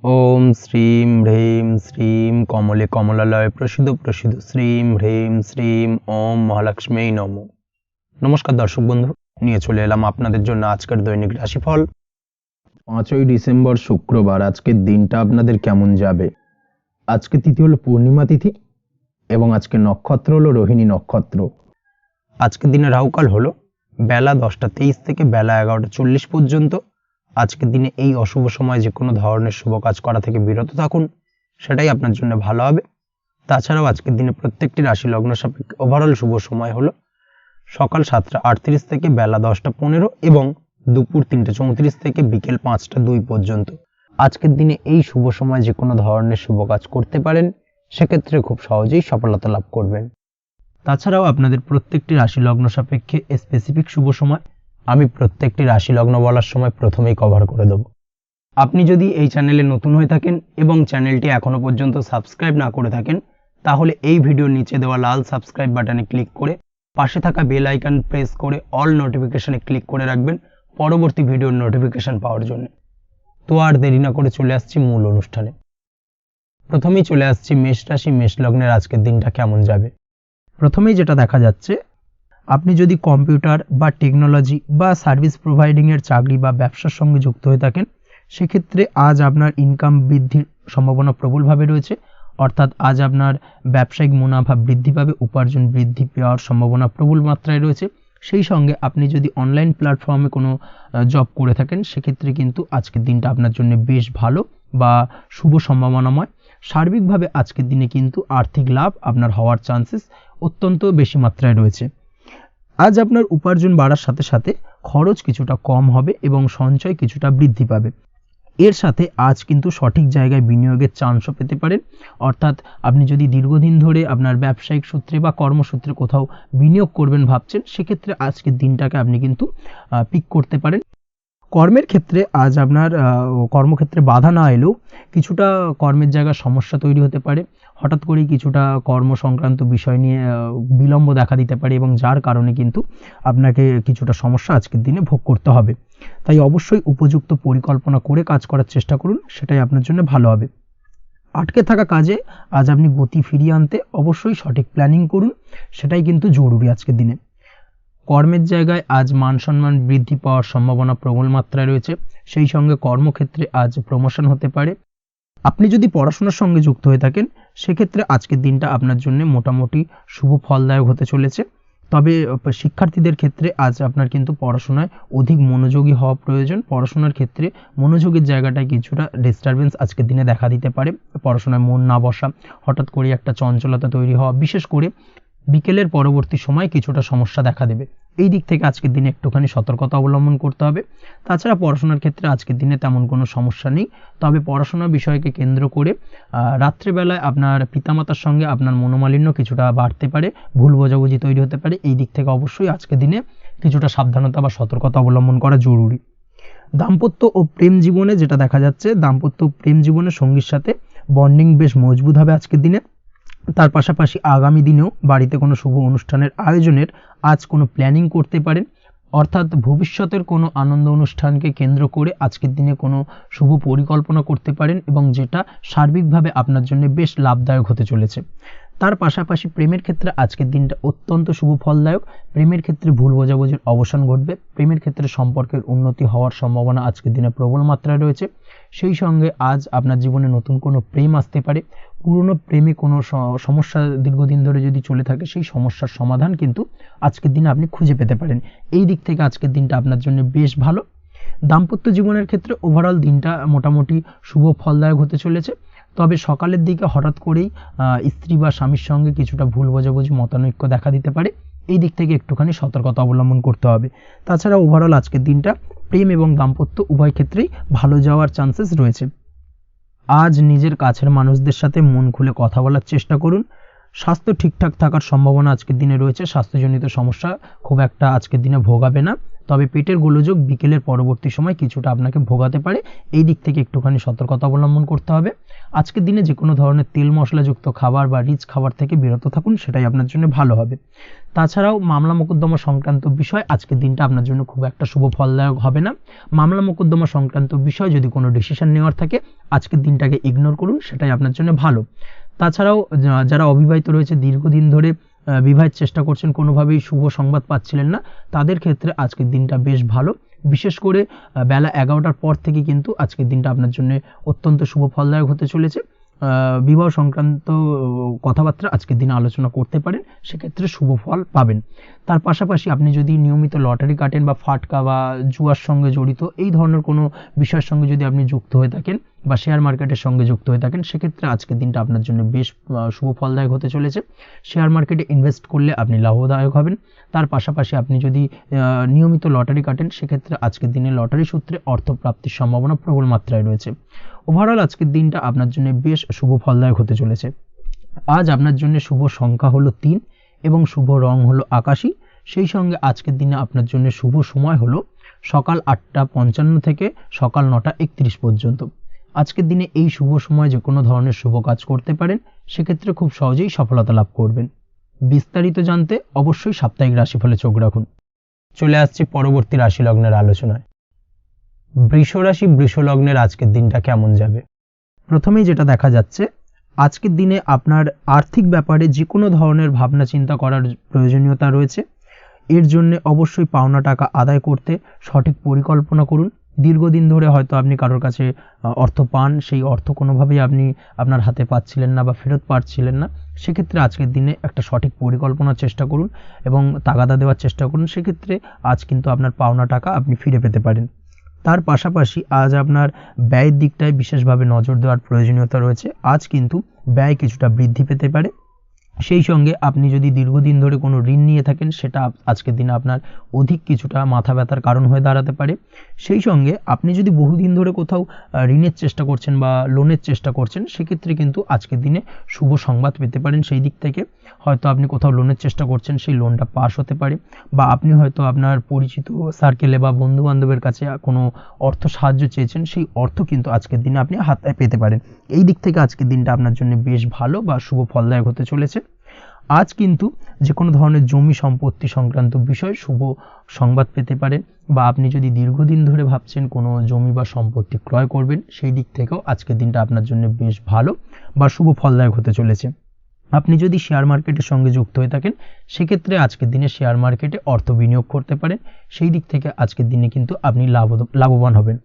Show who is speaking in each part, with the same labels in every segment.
Speaker 1: ওম শ্রীম হ্রীম শ্রীম কমলে কমলালয় প্রসিদ্ধ প্রসিদ্ধ শ্রীম হ্রীম শ্রীম ওম মহালক্ষ্মী নমঃ। নমস্কার দর্শক বন্ধু, নিয়ে চলে এলাম আপনাদের জন্য আজকের দৈনিক রাশিফল 5ই ডিসেম্বর শুক্রবার। আজকের দিনটা আপনাদের কেমন যাবে? আজকে তিথি হলো পূর্ণিমা তিথি এবং আজকে নক্ষত্র হলো রোহিণী নক্ষত্র। আজকের দিনে রাহুকাল হলো বেলা 10টা 23 থেকে বেলা 11টা 40 পর্যন্ত। আজকের দিনে এই অশুভ সময় যে কোনো ধরনের শুভ কাজ করা থেকে বিরত থাকুন, সেটাই আপনার জন্য ভালো হবে। তাছাড়াও আজকের দিনে প্রত্যেকটি রাশি লগ্ন সাপেক্ষে ওভারঅল শুভ সময় হলো সকাল 7টা 38 থেকে বেলা 10টা 15 এবং দুপুর 3টা 34 থেকে বিকেল 5টা 2 পর্যন্ত। আজকের দিনে এই শুভ সময় যে কোনো ধরনের শুভ কাজ করতে পারেন, সেক্ষেত্রে খুব সহজেই সফলতা লাভ করবেন। তাছাড়াও আপনাদের প্রত্যেকটি রাশি লগ্ন সাপেক্ষে স্পেসিফিক শুভ সময় আমি প্রত্যেকটি রাশি লগ্ন বলার সময় প্রথমেই কভার করে দেব। আপনি যদি এই চ্যানেলে নতুন হয়ে থাকেন এবং চ্যানেলটি এখনো পর্যন্ত সাবস্ক্রাইব না করে থাকেন, তাহলে এই ভিডিওর নিচে দেওয়া লাল সাবস্ক্রাইব বাটনে ক্লিক করে পাশে থাকা বেল আইকন প্রেস করে অল নোটিফিকেশনে ক্লিক করে রাখবেন পরবর্তী ভিডিওর নোটিফিকেশন পাওয়ার জন্য। তো আর দেরি না করে চলে আসছি মূল অনুষ্ঠানে। প্রথমেই চলে আসছি মেষ রাশি মেষ লগ্নের আজকের দিনটা কেমন যাবে। প্রথমেই যেটা দেখা যাচ্ছে, আপনি যদি কম্পিউটার বা টেকনোলজি বা সার্ভিস প্রোভাইডিংয়ের চাকরি বা ব্যবসার সঙ্গে যুক্ত হয়ে থাকেন, সেক্ষেত্রে আজ আপনার ইনকাম বৃদ্ধির সম্ভাবনা প্রবলভাবে রয়েছে। অর্থাৎ আজ আপনার ব্যবসায়িক মুনাফা বৃদ্ধি পাবে, উপার্জন বৃদ্ধি পাওয়ার সম্ভাবনা প্রবল মাত্রায় রয়েছে। সেই সঙ্গে আপনি যদি অনলাইন প্ল্যাটফর্মে কোনো জব করে থাকেন, সেক্ষেত্রে কিন্তু আজকের দিনটা আপনার জন্য বেশ ভালো বা শুভ সম্ভাবনাময়। সার্বিকভাবে আজকের দিনে কিন্তু আর্থিক লাভ আপনার হওয়ার চান্সেস অত্যন্ত বেশি মাত্রায় রয়েছে। আজ আপনার উপার্জন বাড়ার সাথে সাথে খরচ কিছুটা কম হবে এবং সঞ্চয় কিছুটা বৃদ্ধি পাবে। এর সাথে আজ কিন্তু সঠিক জায়গায় বিনিয়োগের চান্সও পেতে পারেন। অর্থাৎ আপনি যদি দীর্ঘদিন ধরে আপনার ব্যবসায়িক সূত্রে বা কর্মসূত্রে কোথাও বিনিয়োগ করবেন ভাবছেন, সেক্ষেত্রে আজকের দিনটাকে আপনি কিন্তু পিক করতে পারেন। কর্মের ক্ষেত্রে আজ আপনার কর্মক্ষেত্রে বাধা না এলেও কিছুটা কর্মের জায়গায় সমস্যা তৈরি হতে পারে। হঠাৎ করেই কিছুটা কর্ম সংক্রান্ত বিষয় নিয়ে বিলম্ব দেখা দিতে পারে এবং যার কারণে কিন্তু আপনাকে কিছুটা সমস্যা আজকের দিনে ভোগ করতে হবে। তাই অবশ্যই উপযুক্ত পরিকল্পনা করে কাজ করার চেষ্টা করুন, সেটাই আপনার জন্য ভালো হবে। আটকে থাকা কাজে আজ আপনি গতি ফিরিয়ে আনতে অবশ্যই সঠিক প্ল্যানিং করুন, সেটাই কিন্তু জরুরি আজকের দিনে। কর্মের জায়গায় আজ মান সম্মান বৃদ্ধি পাওয়ার সম্ভাবনা প্রবল মাত্রায় রয়েছে। সেই সঙ্গে কর্মক্ষেত্রে আজ প্রমোশন হতে পারে। আপনি যদি পড়াশোনার সঙ্গে যুক্ত হয়ে থাকেন, সেক্ষেত্রে আজকের দিনটা আপনার জন্য মোটামুটি শুভ ফলদায়ক হতে চলেছে। তবে শিক্ষার্থীদের ক্ষেত্রে আজ আপনার কিন্তু পড়াশোনায় অধিক মনোযোগী হওয়া প্রয়োজন। পড়াশোনার ক্ষেত্রে মনোযোগের জায়গাটায় কিছুটা ডিস্টারবেন্স আজকের দিনে দেখা দিতে পারে। পড়াশোনায় মন না বসা, হঠাৎ করে একটা চঞ্চলতা তৈরি হওয়া, বিশেষ করে বিকেলের পরবর্তী সময় কিছুটা সমস্যা দেখা দেবে। এই দিক থেকে আজকের দিনে একটুখানি সতর্কতা অবলম্বন করতে হবে। তাছাড়া পড়াশোনার ক্ষেত্রে আজকের দিনে তেমন কোনো সমস্যা নেই। তবে পড়াশোনার বিষয়কে কেন্দ্র করে রাত্রেবেলায় আপনার পিতামাতার সঙ্গে আপনার মনোমালিন্য কিছুটা বাড়তে পারে, ভুল বোঝাবুঝি তৈরি হতে পারে। এই দিক থেকে অবশ্যই আজকের দিনে কিছুটা সাবধানতা বা সতর্কতা অবলম্বন করা জরুরি। দাম্পত্য ও প্রেম জীবনে যেটা দেখা যাচ্ছে, দাম্পত্য ও প্রেম জীবনে সঙ্গীর সাথে বন্ডিং বেশ মজবুত হবে আজকের দিনে। তার পাশাপাশি আগামী দিনেও বাড়িতে কোনো শুভ অনুষ্ঠানের আয়োজনের আজ কোনো প্ল্যানিং করতে পারেন। অর্থাৎ ভবিষ্যতের কোনো আনন্দ অনুষ্ঠানকে কেন্দ্র করে আজকের দিনে কোনো শুভ পরিকল্পনা করতে পারেন এবং যেটা সার্বিকভাবে আপনার জন্য বেশ লাভদায়ক হতে চলেছে। তার পাশাপাশি প্রেমের ক্ষেত্রে আজকের দিনটা অত্যন্ত শুভ ফলদায়ক। প্রেমের ক্ষেত্রে ভুল বোঝাবুঝির অবসান ঘটবে। প্রেমের ক্ষেত্রে সম্পর্কের উন্নতি হওয়ার সম্ভাবনা আজকের দিনে প্রবল মাত্রায় রয়েছে। সেই সঙ্গে আজ আপনার জীবনে নতুন কোনো প্রেম আসতে পারে। পুরনো প্রেমে কোনো সমস্যা দীর্ঘদিন ধরে যদি চলে থাকে, সেই সমস্যার সমাধান কিন্তু আজকের দিনে আপনি খুঁজে পেতে পারেন। এই দিক থেকে আজকের দিনটা আপনার জন্য বেশ ভালো। দাম্পত্য জীবনের ক্ষেত্রে ওভারঅল দিনটা মোটামুটি শুভ ফলদায়ক হতে চলেছে। তবে সকালের দিকে হঠাৎ করেই স্ত্রী বা স্বামীর সঙ্গে কিছুটা ভুল বোঝাবুঝি মতানৈক্য দেখা দিতে পারে। এই দিক থেকে একটুখানি সতর্কতা অবলম্বন করতে হবে। তাছাড়া ওভারঅল আজকের দিনটা প্রেম এবং দাম্পত্য উভয় ক্ষেত্রেই ভালো যাওয়ার চান্সেস রয়েছে। আজ নিজের কাছের মানুষদের সাথে মন খুলে কথা বলার চেষ্টা করুন। স্বাস্থ্য ঠিকঠাক থাকার সম্ভাবনা আজকের দিনে রয়েছে। স্বাস্থ্যজনিত সমস্যা খুব একটা আজকের দিনে ভোগাবে না। তবে পেটের গোলযোগ বিকেলের পরবর্তী সময় কিছুটা আপনাকে ভোগাতে পারে, এই দিক থেকে একটুখানি সতর্কতা অবলম্বন করতে হবে। আজকের দিনে যে কোনো ধরনের তেল মশলাযুক্ত খাবার বা রিচ খাবার থেকে বিরত থাকুন, সেটাই আপনার জন্য ভালো হবে। তাছাড়াও মামলা মোকদ্দমা সংক্রান্ত বিষয় আজকের দিনটা আপনার জন্য খুব একটা শুভ ফলদায়ক হবে না। মামলা মোকদ্দমা সংক্রান্ত বিষয় যদি কোনো ডিসিশন নেওয়ার থাকে, আজকের দিনটাকে ইগনোর করুন, সেটাই আপনার জন্য ভালো। তাছাড়াও যারা অবিবাহিত রয়েছে, দীর্ঘদিন ধরে বিবাহের চেষ্টা করছেন, কোনোভাবেই শুভ সংবাদ পাচ্ছিলেন না, তাদের ক্ষেত্রে আজকের দিনটা বেশ ভালো। বিশেষ করে বেলা 11টার পর থেকে কিন্তু আজকের দিনটা আপনার জন্য অত্যন্ত শুভ ফলদায়ক হতে চলেছে। বিবাহ সংক্রান্ত কথাবার্তা আজকের দিনে আলোচনা করতে পারেন, সেক্ষেত্রে শুভ ফল পাবেন। তার পাশাপাশি আপনি যদি নিয়মিত লটারি কাটেন বা ফাটকা বা জুয়ার সঙ্গে জড়িত এই ধরনের কোনো বিষয়ের সঙ্গে যদি আপনি যুক্ত হয়ে থাকেন বা শেয়ার মার্কেটের সঙ্গে যুক্ত হয়ে থাকেন, সেক্ষেত্রে আজকের দিনটা আপনার জন্য বেশ শুভ ফলদায়ক হতে চলেছে। শেয়ার মার্কেটে ইনভেস্ট করলে আপনি লাভদায়ক হবেন। তার পাশাপাশি আপনি যদি নিয়মিত লটারি কাটেন, সেক্ষেত্রে আজকের দিনে লটারি সূত্রে অর্থ প্রাপ্তির সম্ভাবনা প্রবল মাত্রায় রয়েছে। ওভারঅল আজকের দিনটা আপনার জন্য বেশ শুভ ফলদায়ক হতে চলেছে। আজ আপনার জন্য শুভ সংখ্যা হলো 3 এবং শুভ রং হলো আকাশী। সেই সঙ্গে আজকের দিনে আপনার জন্য শুভ সময় হলো সকাল 8:55 থেকে সকাল 9:31 পর্যন্ত। আজকের দিনে এই শুভ সময় যে কোনো ধরনের শুভ কাজ করতে পারেন, সেক্ষেত্রে খুব সহজেই সফলতা লাভ করবেন। বিস্তারিত জানতে অবশ্যই সাপ্তাহিক রাশিফলে চোখ রাখুন। চলে আসছি পরবর্তী রাশি লগ্নের আলোচনায়। বৃষ রাশি, বৃষ লগ্নের আজকের দিনটা কেমন যাবে? প্রথমেই যেটা দেখা যাচ্ছে, আজকের দিনে আপনার আর্থিক ব্যাপারে যে কোনো ধরনের ভাবনা চিন্তা করার প্রয়োজনীয়তা রয়েছে। এর জন্য অবশ্যই পাওনা টাকা আদায় করতে সঠিক পরিকল্পনা করুন। দীর্ঘদিন ধরে হয়তো আপনি কারোর কাছে অর্থ পান, সেই অর্থ কোনোভাবেই আপনি আপনার হাতে পাচ্ছিলেন না বা ফেরত পাচ্ছিলেন না, সেক্ষেত্রে আজকের দিনে একটা সঠিক পরিকল্পনার চেষ্টা করুন এবং তাগাদা দেওয়ার চেষ্টা করুন। সেক্ষেত্রে আজ কিন্তু আপনার পাওনা টাকা আপনি ফিরে পেতে পারেন। তার পাশাপাশি আজ আপনার ব্যয়ের দিকটায় বিশেষভাবে নজর দেওয়ার প্রয়োজনীয়তা রয়েছে। আজ কিন্তু ব্যয় কিছুটা বৃদ্ধি পেতে পারে। সেই সঙ্গে আপনি যদি দীর্ঘদিন ধরে কোনো ঋণ নিয়ে থাকেন, সেটা আজকের দিনে আপনার অধিক কিছুটা মাথা ব্যথার কারণ হয়ে দাঁড়াতে পারে। সেই সঙ্গে আপনি যদি বহুদিন ধরে কোথাও ঋণের চেষ্টা করছেন বা লোনের চেষ্টা করছেন, সেক্ষেত্রে কিন্তু আজকের দিনে শুভ সংবাদ পেতে পারেন। সেই দিক থেকে হয়তো আপনি কোথাও লোনের চেষ্টা করছেন, সেই লোনটা পাস হতে পারে, বা আপনি হয়তো আপনার পরিচিত সার্কেলে বা বন্ধু বান্ধবের কাছে কোনো অর্থ সাহায্য চেয়েছেন, সেই অর্থ কিন্তু আজকের দিনে আপনি হাতে পেতে পারেন। এই দিক থেকে আজকের দিনটা আপনার জন্য বেশ ভালো বা শুভ ফলদায়ক হতে চলেছে। আজ কিন্তু যে কোনো ধরনের জমি সম্পত্তি সংক্রান্ত বিষয় শুভ সংবাদ পেতে পারেন, বা আপনি যদি দীর্ঘদিন ধরে ভাবছেন কোনো জমি বা সম্পত্তি ক্রয় করবেন, সেই দিক থেকেও আজকের দিনটা আপনার জন্য বেশ ভালো বা শুভ ফলদায়ক হতে চলেছে। আপনি যদি শেয়ার মার্কেটের সঙ্গে যুক্ত হয়ে থাকেন, সেক্ষেত্রে আজকের দিনে শেয়ার মার্কেটে অর্থ বিনিয়োগ করতে পারেন। সেই দিক থেকে আজকের দিনে কিন্তু আপনি লাভবান হবেন।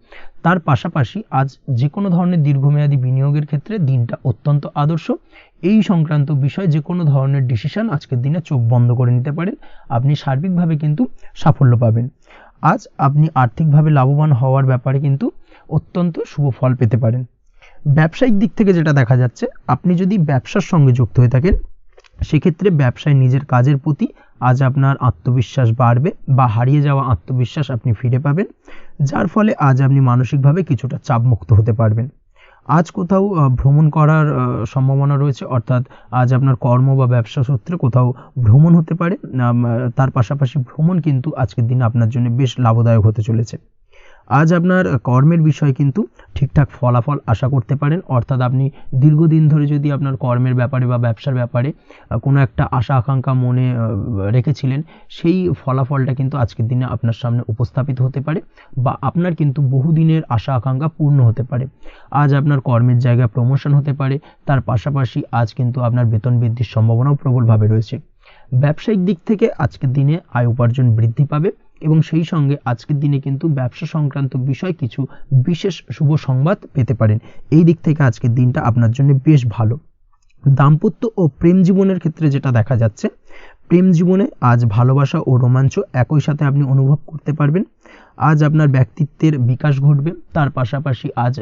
Speaker 1: তার পাশাপাশি আজ যে কোনো ধরনের দীর্ঘমেয়াদী বিনিয়োগের ক্ষেত্রে দিনটা অত্যন্ত আদর্শ। এই সংক্রান্ত বিষয় যে কোনো ধরনের ডিসিশন আজকের দিনে চোখ বন্ধ করে নিতে পারেন, আপনি সার্বিকভাবে কিন্তু সাফল্য পাবেন। আজ আপনি আর্থিকভাবে লাভবান হওয়ার ব্যাপারে কিন্তু অত্যন্ত শুভ ফল পেতে পারেন। ব্যবসায়িক দিক থেকে যেটা দেখা যাচ্ছে, আপনি যদি ব্যবসার সঙ্গে যুক্ত হয়ে থাকেন, সেক্ষেত্রে ব্যবসায় নিজের কাজের প্রতি আজ আপনার আত্মবিশ্বাস বাড়বে বা হারিয়ে যাওয়া আত্মবিশ্বাস আপনি ফিরে পাবেন, যার ফলে আজ আপনি মানসিকভাবে কিছুটা চাপমুক্ত হতে পারবেন। আজ কোথাও ভ্রমণ করার সম্ভাবনা রয়েছে, অর্থাৎ আজ আপনার কর্ম বা ব্যবসা সূত্রে কোথাও ভ্রমণ হতে পারে। তার পাশাপাশি ভ্রমণ কিন্তু আজকের দিনে আপনার জন্য বেশ লাভদায়ক হতে চলেছে। আজ আপনার কর্মের বিষয়ে কিন্তু ঠিকঠাক ফলাফল আশা করতে পারেন, অর্থাৎ আপনি দীর্ঘদিন ধরে যদি আপনার কর্মের ব্যাপারে বা ব্যবসার ব্যাপারে কোনো একটা আশা আকাঙ্ক্ষা মনে রেখেছিলেন, সেই ফলাফলটা কিন্তু আজকের দিনে আপনার সামনে উপস্থাপিত হতে পারে, বা আপনার কিন্তু বহুদিনের আশা আকাঙ্ক্ষা পূর্ণ হতে পারে। আজ আপনার কর্মের জায়গায় প্রমোশন হতে পারে। তার পাশাপাশি আজ কিন্তু আপনার বেতন বৃদ্ধির সম্ভাবনাও প্রবলভাবে রয়েছে। ব্যবসায়িক দিক থেকে আজকের দিনে আয় উপার্জন বৃদ্ধি পাবে, এবং সেই সঙ্গে আজকের দিনে কিন্তু ব্যবসা সংক্রান্ত বিষয় কিছু বিশেষ শুভ সংবাদ পেতে পারেন। এই দিক থেকে আজকের দিনটা আপনার জন্য বেশ ভালো। দাম্পত্য ও প্রেম জীবনের ক্ষেত্রে যেটা দেখা যাচ্ছে, প্রেম জীবনে আজ ভালোবাসা ও রোমাঞ্চ একই সাথে আপনি অনুভব করতে পারবেন। আজ আপনার ব্যক্তিত্বের বিকাশ ঘটবে। তার পাশাপাশি আজ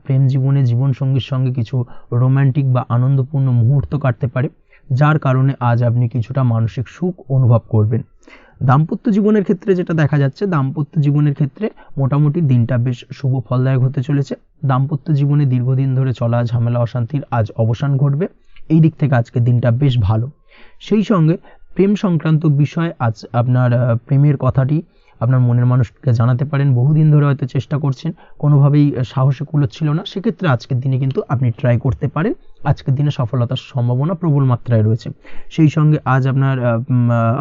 Speaker 1: প্রেম জীবনে জীবনসঙ্গীর সঙ্গে কিছু রোমান্টিক বা আনন্দপূর্ণ মুহূর্ত কাটতে পারে, যার কারণে আজ আপনি কিছুটা মানসিক সুখ অনুভব করবেন। দাম্পত্য জীবনের ক্ষেত্রে যেটা দেখা যাচ্ছে, দাম্পত্য জীবনের ক্ষেত্রে মোটামুটি দিনটা বেশ শুভ ফলদায়ক হতে চলেছে। দাম্পত্য জীবনে দীর্ঘদিন ধরে চলা ঝামেলা অশান্তির আজ অবসান ঘটবে। এই দিক থেকে আজকের দিনটা বেশ ভালো। সেই সঙ্গে প্রেম সংক্রান্ত বিষয় আজ আপনার প্রেমের কথাটি আপনার মনের মানুষকে জানাতে পারেন। বহুদিন ধরে হয়তো চেষ্টা করছেন, কোনোভাবেই সাহসে কুলোচ্ছিল না, সেক্ষেত্রে আজকের দিনে কিন্তু আপনি ট্রাই করতে পারেন। আজকের দিনে সফলতার সম্ভাবনা প্রবল মাত্রায় রয়েছে। সেই সঙ্গে আজ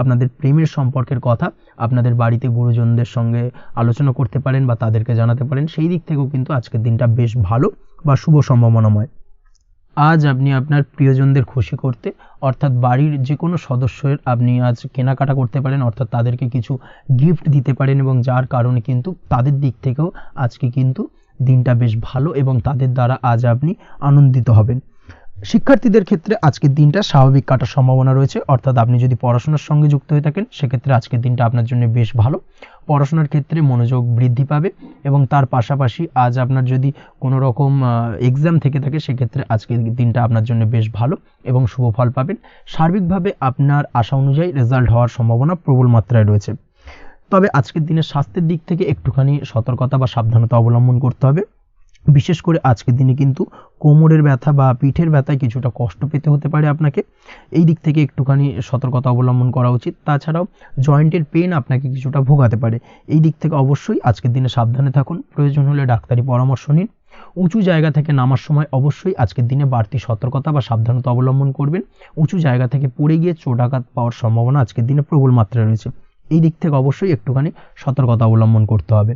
Speaker 1: আপনাদের প্রেমের সম্পর্কের কথা আপনাদের বাড়িতে গুরুজনদের সঙ্গে আলোচনা করতে পারেন বা তাদেরকে জানাতে পারেন। সেই দিক থেকেও কিন্তু আজকের দিনটা বেশ ভালো বা শুভ সম্ভাবনাময়। আজ আপনি আপনার প্রিয়জনদের খুশি করতে, অর্থাৎ বাড়ির যে কোনো সদস্যের আপনি আজ কেনাকাটা করতে পারেন, অর্থাৎ তাদেরকে কিছু গিফট দিতে পারেন, এবং যার কারণে কিন্তু তাদের দিক থেকেও আজকে কিন্তু দিনটা বেশ ভালো এবং তাদের দ্বারা আজ আপনি আনন্দিত হবেন। শিক্ষার্থীদের ক্ষেত্রে আজকের দিনটা স্বাভাবিক কাটার সম্ভাবনা রয়েছে, অর্থাৎ আপনি যদি পড়াশোনার সঙ্গে যুক্ত হয়ে থাকেন সেক্ষেত্রে আজকের দিনটা আপনার জন্য বেশ ভালো। পড়াশোনার ক্ষেত্রে মনোযোগ বৃদ্ধি পাবে, এবং তার পাশাপাশি আজ আপনার যদি কোনো রকম এক্সাম থেকে থাকে সেক্ষেত্রে আজকের দিনটা আপনার জন্য বেশ ভালো এবং শুভ ফল পাবেন। সার্বিকভাবে আপনার আশা অনুযায়ী রেজাল্ট হওয়ার সম্ভাবনা প্রবল মাত্রায় রয়েছে। তবে আজকের দিনে স্বাস্থ্যের দিক থেকে একটুখানি সতর্কতা বা সাবধানতা অবলম্বন করতে হবে। বিশেষ করে আজকের দিনে কিন্তু কোমরের ব্যথা বা পিঠের ব্যথায় কিছুটা কষ্ট পেতে হতে পারে আপনাকে, এই দিক থেকে একটুখানি সতর্কতা অবলম্বন করা উচিত। তাছাড়াও জয়েন্টের পেন আপনাকে কিছুটা ভোগাতে পারে, এই দিক থেকে অবশ্যই আজকের দিনে সাবধানে থাকুন। প্রয়োজন হলে ডাক্তারি পরামর্শ নিন। উঁচু জায়গা থেকে নামার সময় অবশ্যই আজকের দিনে বাড়তি সতর্কতা বা সাবধানতা অবলম্বন করবেন। উঁচু জায়গা থেকে পড়ে গিয়ে চোটাঘাত পাওয়ার সম্ভাবনা আজকের দিনে প্রবল মাত্রায় রয়েছে, এই দিক থেকে অবশ্যই একটুখানি সতর্কতা অবলম্বন করতে হবে।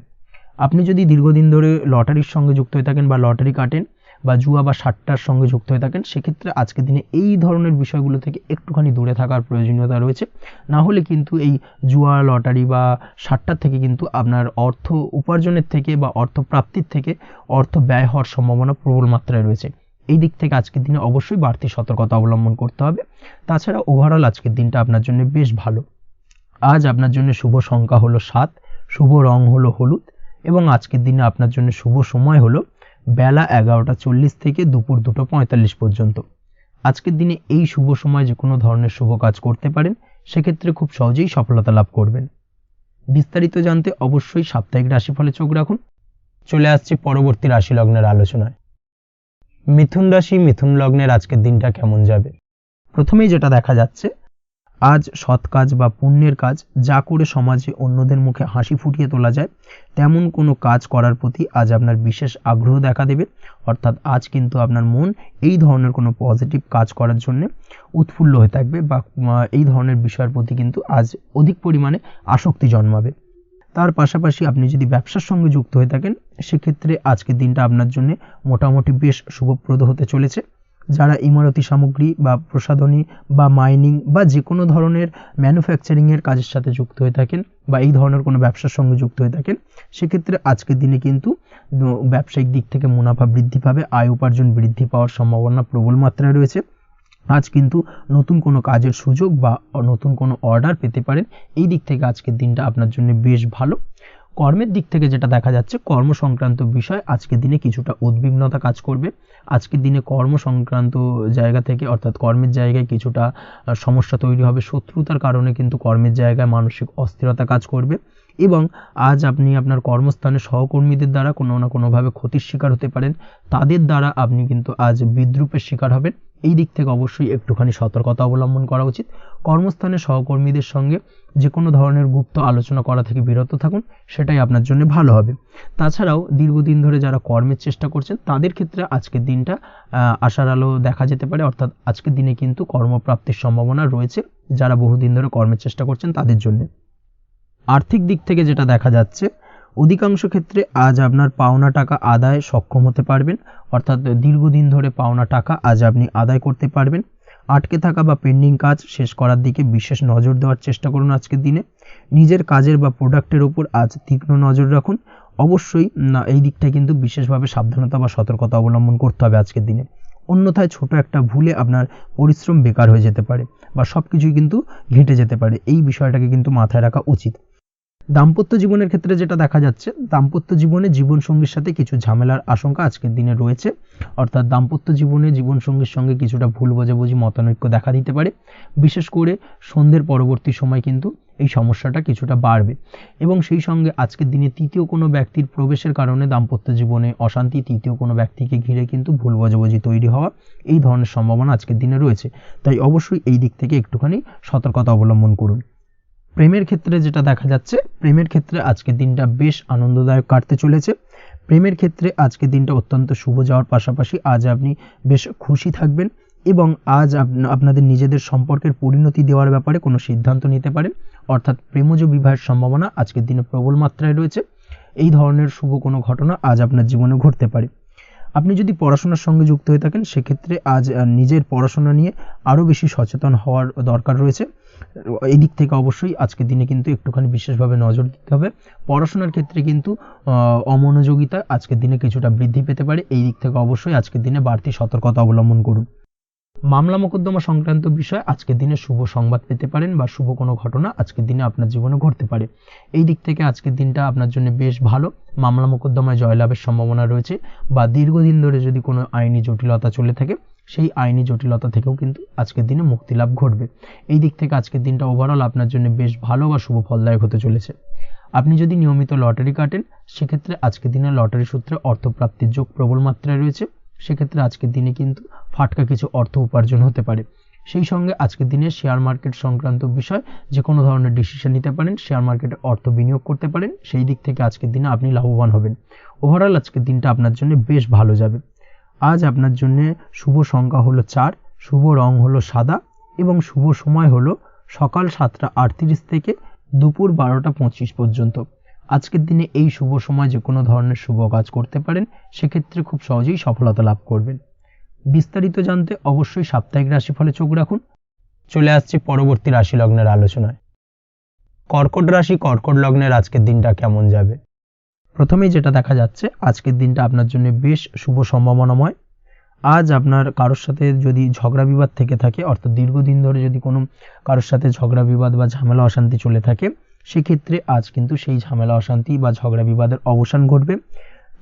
Speaker 1: আপনি যদি দীর্ঘদিন ধরে লটারির সঙ্গে যুক্ত হয়ে থাকেন বা লটারি কাটেন বা জুয়া বা সাট্টার সঙ্গে যুক্ত হয়ে থাকেন সেক্ষেত্রে আজকের দিনে এই ধরনের বিষয়গুলো থেকে একটুখানি দূরে থাকার প্রয়োজনীয়তা রয়েছে। না হলে কিন্তু এই জুয়া, লটারি বা সাট্টার থেকে কিন্তু আপনার অর্থ উপার্জনের থেকে বা অর্থ প্রাপ্তির থেকে অর্থ ব্যয় হওয়ার সম্ভাবনা প্রবল মাত্রায় রয়েছে। এই দিক থেকে আজকের দিনে অবশ্যই বাড়তি সতর্কতা অবলম্বন করতে হবে। তাছাড়া ওভারঅল আজকের দিনটা আপনার জন্য বেশ ভালো। আজ আপনার জন্য শুভ সংখ্যা হলো 7, শুভ রং হলো হলুদ, এবং আজকের দিনে আপনার জন্য শুভ সময় হলো বেলা 11:40 থেকে দুপুর 2:45 পর্যন্ত। আজকের দিনে এই শুভ সময় যে কোনো ধরনের শুভ কাজ করতে পারেন, সেক্ষেত্রে খুব সহজেই সফলতা লাভ করবেন। বিস্তারিত জানতে অবশ্যই সাপ্তাহিক রাশিফলে চোখ রাখুন। চলে আসছি পরবর্তী রাশি লগ্নের আলোচনায়। মিথুন রাশি, মিথুন লগ্নের আজকের দিনটা কেমন যাবে? প্রথমেই যেটা দেখা যাচ্ছে, আজ সৎ কাজ বা পুণ্যের কাজ যা করে সমাজে অন্যদের মুখে হাসি ফুটিয়ে তোলা যায় তেমন কোনো কাজ করার প্রতি আজ আপনার বিশেষ আগ্রহ দেখা দেবে। অর্থাৎ আজ কিন্তু আপনার মন এই ধরনের কোনো পজিটিভ কাজ করার জন্য উৎফুল্ল হয়ে থাকবে বা এই ধরনের বিষয়ের প্রতি কিন্তু আজ অধিক পরিমাণে আসক্তি জন্মাবে। তার পাশাপাশি আপনি যদি ব্যবসার সঙ্গে যুক্ত হয়ে থাকেন সেক্ষেত্রে আজকের দিনটা আপনার জন্য মোটামুটি বেশ শুভপ্রদ হতে চলেছে। যারা ইমারতি সামগ্রী বা প্রসাধনী বা মাইনিং বা যে কোনো ধরনের ম্যানুফ্যাকচারিংয়ের কাজের সাথে যুক্ত হয়ে থাকেন বা এই ধরনের কোনো ব্যবসার সঙ্গে যুক্ত হয়ে থাকেন সেক্ষেত্রে আজকের দিনে কিন্তু ব্যবসায়িক দিক থেকে মুনাফা বৃদ্ধি পাবে, আয় উপার্জন বৃদ্ধি পাওয়ার সম্ভাবনা প্রবল মাত্রায় রয়েছে। আজ কিন্তু নতুন কোনো কাজের সুযোগ বা নতুন কোনো অর্ডার পেতে পারেন, এই দিক থেকে আজকের দিনটা আপনার জন্য বেশ ভালো। কর্মের দিক থেকে যেটা দেখা যাচ্ছে, কর্ম সংক্রান্ত বিষয় আজকের দিনে কিছুটা উদ্বিগ্নতা কাজ করবে। আজকের দিনে কর্ম সংক্রান্ত জায়গা থেকে অর্থাৎ কর্মের জায়গায় কিছুটা সমস্যা তৈরি হবে, শত্রুতার কারণে কিন্তু কর্মের জায়গায় মানসিক অস্থিরতা কাজ করবে, এবং আজ আপনি আপনার কর্মস্থানে সহকর্মীদের দ্বারা কোনো না কোনোভাবে ক্ষতির শিকার হতে পারেন, তাদের দ্বারা আপনি কিন্তু আজ বিদ্রূপের শিকার হবেন। এই দিক থেকে অবশ্যই একটুখানি সতর্কতা অবলম্বন করা উচিত। কর্মস্থানে সহকর্মীদের সঙ্গে যে কোনো ধরনের গুপ্ত আলোচনা করা থেকে বিরত থাকুন, সেটাই আপনার জন্য ভালো হবে। তাছাড়াও দীর্ঘদিন ধরে যারা কর্মের চেষ্টা করছেন তাদের ক্ষেত্রে আজকের দিনটা আশার আলো দেখা যেতে পারে, অর্থাৎ আজকের দিনে কিন্তু কর্মপ্রাপ্তির সম্ভাবনা রয়েছে যারা বহুদিন ধরে কর্মের চেষ্টা করছেন তাদের জন্য। আর্থিক দিক থেকে যেটা দেখা যাচ্ছে, অধিকাংশ ক্ষেত্রে আজ আপনার পাওনা টাকা আদায়ে সক্ষম হতে পারবেন, অর্থাৎ দীর্ঘদিন ধরে পাওনা টাকা আজ আপনি আদায় করতে পারবেন। আটকে থাকা বা পেন্ডিং কাজ শেষ করার দিকে বিশেষ নজর দেওয়ার চেষ্টা করুন আজকের দিনে। নিজের কাজের বা প্রোডাক্টের উপর আজ তীক্ষ্ণ নজর রাখুন। অবশ্যই এই দিকটা কিন্তু বিশেষভাবে সাবধানতা বা সতর্কতা অবলম্বন করতে হবে আজকের দিনে, অন্যথায় ছোট একটা ভুলে আপনার পরিশ্রম বেকার হয়ে যেতে পারে বা সব কিছুই কিন্তু ঘেঁটে যেতে পারে, এই বিষয়টাকে কিন্তু মাথায় রাখা উচিত। দাম্পত্য জীবনের ক্ষেত্রে যেটা দেখা যাচ্ছে, দাম্পত্য জীবনে জীবনসঙ্গীর সাথে কিছু ঝামেলার আশঙ্কা আজকের দিনে রয়েছে, অর্থাৎ দাম্পত্য জীবনে জীবনসঙ্গীর সঙ্গে কিছুটা ভুল বোঝাবুঝি মতানৈক্য দেখা দিতে পারে। বিশেষ করে সন্ধ্যের পরবর্তী সময় কিন্তু এই সমস্যাটা কিছুটা বাড়বে, এবং সেই সঙ্গে আজকের দিনে তৃতীয় কোনো ব্যক্তির প্রবেশের কারণে দাম্পত্য জীবনে অশান্তি, তৃতীয় কোনো ব্যক্তিকে ঘিরে কিন্তু ভুল বোঝাবুঝি তৈরি হওয়া, এই ধরনের সম্ভাবনা আজকের দিনে রয়েছে। তাই অবশ্যই এই দিক থেকে একটুখানি সতর্কতা অবলম্বন করুন। প্রেমের ক্ষেত্রে যেটা দেখা যাচ্ছে, প্রেমের ক্ষেত্রে আজকের দিনটা বেশ আনন্দদায়ক কাটতে চলেছে। প্রেমের ক্ষেত্রে আজকের দিনটা অত্যন্ত শুভ যাওয়ার পাশাপাশি আজ আপনি বেশ খুশি থাকবেন এবং আজ আপনাদের নিজেদের সম্পর্কের পরিণতি দেওয়ার ব্যাপারে কোনো সিদ্ধান্ত নিতে পারেন, অর্থাৎ প্রেমজ বিবাহের সম্ভাবনা আজকের দিনে প্রবল মাত্রায় রয়েছে। এই ধরনের শুভ কোনো ঘটনা আজ আপনার জীবনে ঘটতে পারে। আপনি যদি পড়াশোনার সঙ্গে যুক্ত হয়ে থাকেন সেক্ষেত্রে আজ নিজের পড়াশোনা নিয়ে আরও বেশি সচেতন হওয়ার দরকার রয়েছে। এই দিক থেকে অবশ্যই আজকের দিনে কিন্তু একটুখানি বিশেষভাবে নজর দিতে হবে। পড়াশোনার ক্ষেত্রে কিন্তু অমনোযোগিতা আজকের দিনে কিছুটা বৃদ্ধি পেতে পারে। এই দিক থেকে অবশ্যই আজকের দিনে বাড়তি সতর্কতা অবলম্বন করুন। মামলা মোকদ্দমা সংক্রান্ত বিষয় আজকের দিনে শুভ সংবাদ পেতে পারেন বা শুভ কোনো ঘটনা আজকের দিনে আপনার জীবনে ঘটতে পারে। এই দিক থেকে আজকের দিনটা আপনার জন্য বেশ ভালো। মামলা মোকদ্দমায় জয়লাভের সম্ভাবনা রয়েছে বা দীর্ঘদিন ধরে যদি কোনো আইনি জটিলতা চলে থাকে সেই আইনি জটিলতা থেকেও কিন্তু আজকের দিনে মুক্তি লাভ ঘটবে। এই দিক থেকে আজকের দিনটা ওভারঅল আপনার জন্য বেশ ভালো বা শুভ ফলদায়ক হতে চলেছে। আপনি যদি নিয়মিত লটারি কাটেন সেক্ষেত্রে আজকের দিনে লটারি সূত্রে অর্থপ্রাপ্তির যোগ প্রবল মাত্রায় রয়েছে। সেক্ষেত্রে আজকের দিনে কিন্তু ফাটকা কিছু অর্থ উপার্জন হতে পারে। সেই সঙ্গে আজকের দিনে শেয়ার মার্কেট সংক্রান্ত বিষয় যে কোনো ধরনের ডিসিশন নিতে পারেন, শেয়ার মার্কেটে অর্থ বিনিয়োগ করতে পারেন, সেই দিক থেকে আজকের দিনে আপনি লাভবান হবেন। ওভারঅল আজকের দিনটা আপনার জন্য বেশ ভালো যাবে। আজ আপনার জন্য শুভ সংখ্যা হলো 4, শুভ রং হলো সাদা এবং শুভ সময় হলো সকাল 7টা 38 থেকে দুপুর 12টা 25 পর্যন্ত। আজকের দিনে এই শুভ সময় যে কোনো ধরনের শুভ কাজ করতে পারেন, সেক্ষেত্রে খুব সহজেই সফলতা লাভ করবেন। বিস্তারিত জানতে অবশ্যই সাপ্তাহিক রাশিফলে চোখ রাখুন। চলে আসছি পরবর্তী রাশি লগ্নের আলোচনায়। কর্কট রাশি, কর্কট লগ্নের আজকের দিনটা কেমন যাবে? প্রথমেই যেটা দেখা যাচ্ছে আজকের দিনটা আপনার জন্য বেশ শুভ সম্ভাবনাময়। আজ আপনার কারোর সাথে যদি ঝগড়া বিবাদ থেকে থাকে, অর্থাৎ দীর্ঘদিন ধরে যদি কোনো কারোর সাথে ঝগড়া বিবাদ বা ঝামেলা অশান্তি চলে থাকে, সেক্ষেত্রে আজ কিন্তু সেই ঝামেলা অশান্তি বা ঝগড়া বিবাদের অবসান ঘটবে।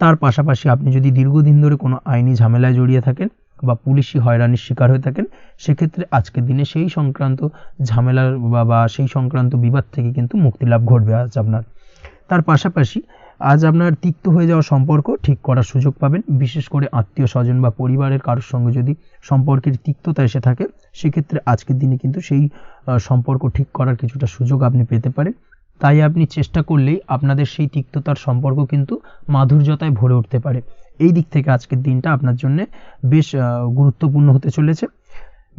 Speaker 1: তার পাশাপাশি আপনি যদি দীর্ঘদিন ধরে কোনো আইনি ঝামেলায় জড়িয়ে থাকেন বা পুলিশি হয়রানির শিকার হয়ে থাকেন, সেক্ষেত্রে আজকের দিনে সেই সংক্রান্ত ঝামেলার বা সেই সংক্রান্ত বিবাদ থেকে কিন্তু মুক্তি লাভ ঘটবে আজ আপনার। তার পাশাপাশি আজ আপনার তিক্ত হয়ে যাওয়া সম্পর্ক ঠিক করার সুযোগ পাবেন। বিশেষ করে আত্মীয় স্বজন বা পরিবারের কারোর সঙ্গে যদি সম্পর্কের তিক্ততা এসে থাকে, সেক্ষেত্রে আজকের দিনে কিন্তু সেই সম্পর্ক ঠিক করার কিছুটা সুযোগ আপনি পেতে পারেন। তাই আপনি চেষ্টা করলেই আপনাদের সেই তিক্ততার সম্পর্ক কিন্তু মাধুর্যতায় ভরে উঠতে পারে। এই দিক থেকে আজকের দিনটা আপনার জন্য বেশ গুরুত্বপূর্ণ হতে চলেছে।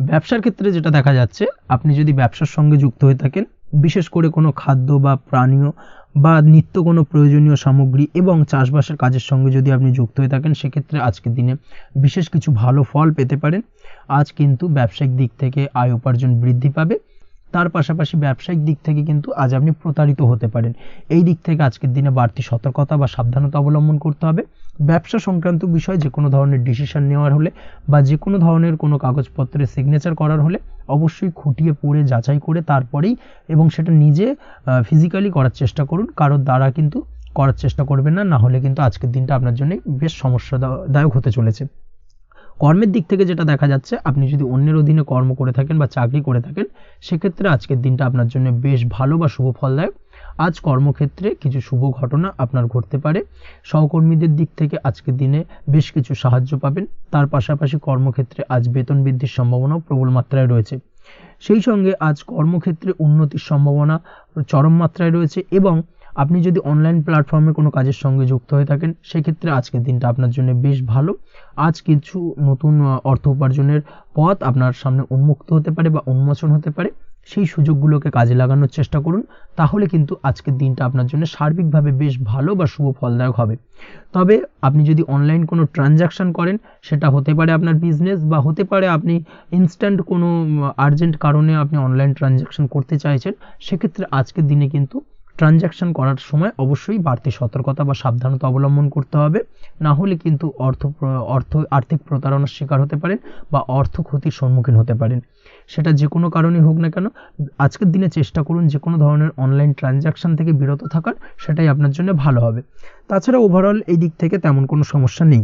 Speaker 1: ব্যবসার ক্ষেত্রে যেটা দেখা যাচ্ছে, আপনি যদি ব্যবসার সঙ্গে যুক্ত হয়ে থাকেন, বিশেষ করে কোনো খাদ্য বা পানীয় বা নিত্য কোনো প্রয়োজনীয় সামগ্রী এবং চাষবাসের কাজের সঙ্গে যদি আপনি যুক্ত হয়ে থাকেন, সেক্ষেত্রে আজকের দিনে বিশেষ কিছু ভালো ফল পেতে পারেন। আজ কিন্তু ব্যবসায়িক দিক থেকে আয় উপার্জন বৃদ্ধি পাবে। তার পাশাপাশি ব্যবসায়িক দিক থেকে কিন্তু আজ আপনি প্রতারিত হতে পারেন। এই দিক থেকে আজকের দিনে বাড়তি সতর্কতা বা সাবধানতা অবলম্বন করতে হবে। ব্যবসা সংক্রান্ত বিষয় যে কোনো ধরনের ডিসিশন নেওয়ার হলে বা যে কোনো ধরনের কোনো কাগজপত্রে সিগনেচার করার হলে অবশ্যই খুঁটিয়ে পড়ে যাচাই করে তারপরেই এবং সেটা নিজে ফিজিক্যালি করার চেষ্টা করুন। কারোর দ্বারা কিন্তু করার চেষ্টা করবেন না, না হলে কিন্তু আজকের দিনটা আপনার জন্য বেশ সমস্যাদায়ক হতে চলেছে। কর্মের দিক থেকে যেটা দেখা যাচ্ছে, আপনি যদি অন্যের অধীনে কর্ম করে থাকেন বা চাকরি করে থাকেন, সেক্ষেত্রে আজকের দিনটা আপনার জন্য বেশ ভালো বা শুভ ফলদায়ক। আজ কর্মক্ষেত্রে কিছু শুভ ঘটনা আপনার ঘটতে পারে। সহকর্মীদের দিক থেকে আজকের দিনে বেশ কিছু সাহায্য পাবেন। তার পাশাপাশি কর্মক্ষেত্রে আজ বেতন বৃদ্ধির সম্ভাবনাও প্রবল মাত্রায় রয়েছে। সেই সঙ্গে আজ কর্মক্ষেত্রে উন্নতির সম্ভাবনা চরম মাত্রায় রয়েছে এবং আপনি যদি অনলাইন প্ল্যাটফর্মে কোনো কাজের সঙ্গে যুক্ত হয়ে থাকেন, সেক্ষেত্রে আজকের দিনটা আপনার জন্য বেশ ভালো। আজ কিছু নতুন অর্থ উপার্জনের পথ আপনার সামনে উন্মুক্ত হতে পারে বা উন্মোচন হতে পারে। সেই সুযোগগুলোকে কাজে লাগানোর চেষ্টা করুন, তাহলে কিন্তু আজকের দিনটা আপনার জন্য সার্বিকভাবে বেশ ভালো বা শুভ ফলদায়ক হবে। তবে আপনি যদি অনলাইন কোনো ট্রানজ্যাকশন করেন, সেটা হতে পারে আপনার বিজনেস বা হতে পারে আপনি ইনস্ট্যান্ট কোনো আর্জেন্ট কারণে আপনি অনলাইন ট্রানজ্যাকশন করতে চাইছেন, সেক্ষেত্রে আজকের দিনে কিন্তু ট্রানজ্যাকশন করার সময় অবশ্যই বাড়তি সতর্কতা বা সাবধানতা অবলম্বন করতে হবে, না হলে কিন্তু আর্থিক প্রতারণার শিকার হতে পারেন বা অর্থ ক্ষতির সম্মুখীন হতে পারেন। সেটা যে কোনো কারণেই হোক না কেন, আজকের দিনে চেষ্টা করুন যে কোনো ধরনের অনলাইন ট্রানজ্যাকশন থেকে বিরত থাকার, সেটাই আপনার জন্য ভালো হবে। তাছাড়া ওভারঅল এই দিক থেকে তেমন কোনো সমস্যা নেই।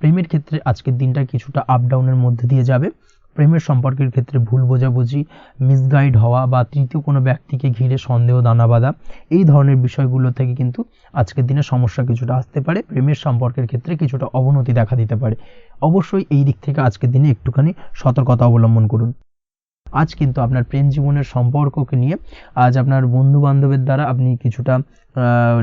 Speaker 1: প্রেমের ক্ষেত্রে আজকের দিনটা কিছুটা আপ ডাউনের মধ্যে দিয়ে যাবে। প্রেমের সম্পর্কের ক্ষেত্রে ভুল বোঝাবুঝি, মিসগাইড হওয়া বা তৃতীয় কোনো ব্যক্তিকে ঘিরে সন্দেহ দানা বাঁধা, এই ধরনের বিষয়গুলো থেকে কিন্তু আজকের দিনে সমস্যা কিছুটা আসতে পারে। প্রেমের সম্পর্কের ক্ষেত্রে কিছুটা অবনতি দেখা দিতে পারে। অবশ্যই এই দিক থেকে আজকের দিনে একটুখানি সতর্কতা অবলম্বন করুন। আজ কিন্তু আপনার প্রেম জীবনের সম্পর্ককে নিয়ে আজ আপনার বন্ধু বান্ধবের দ্বারা আপনি কিছুটা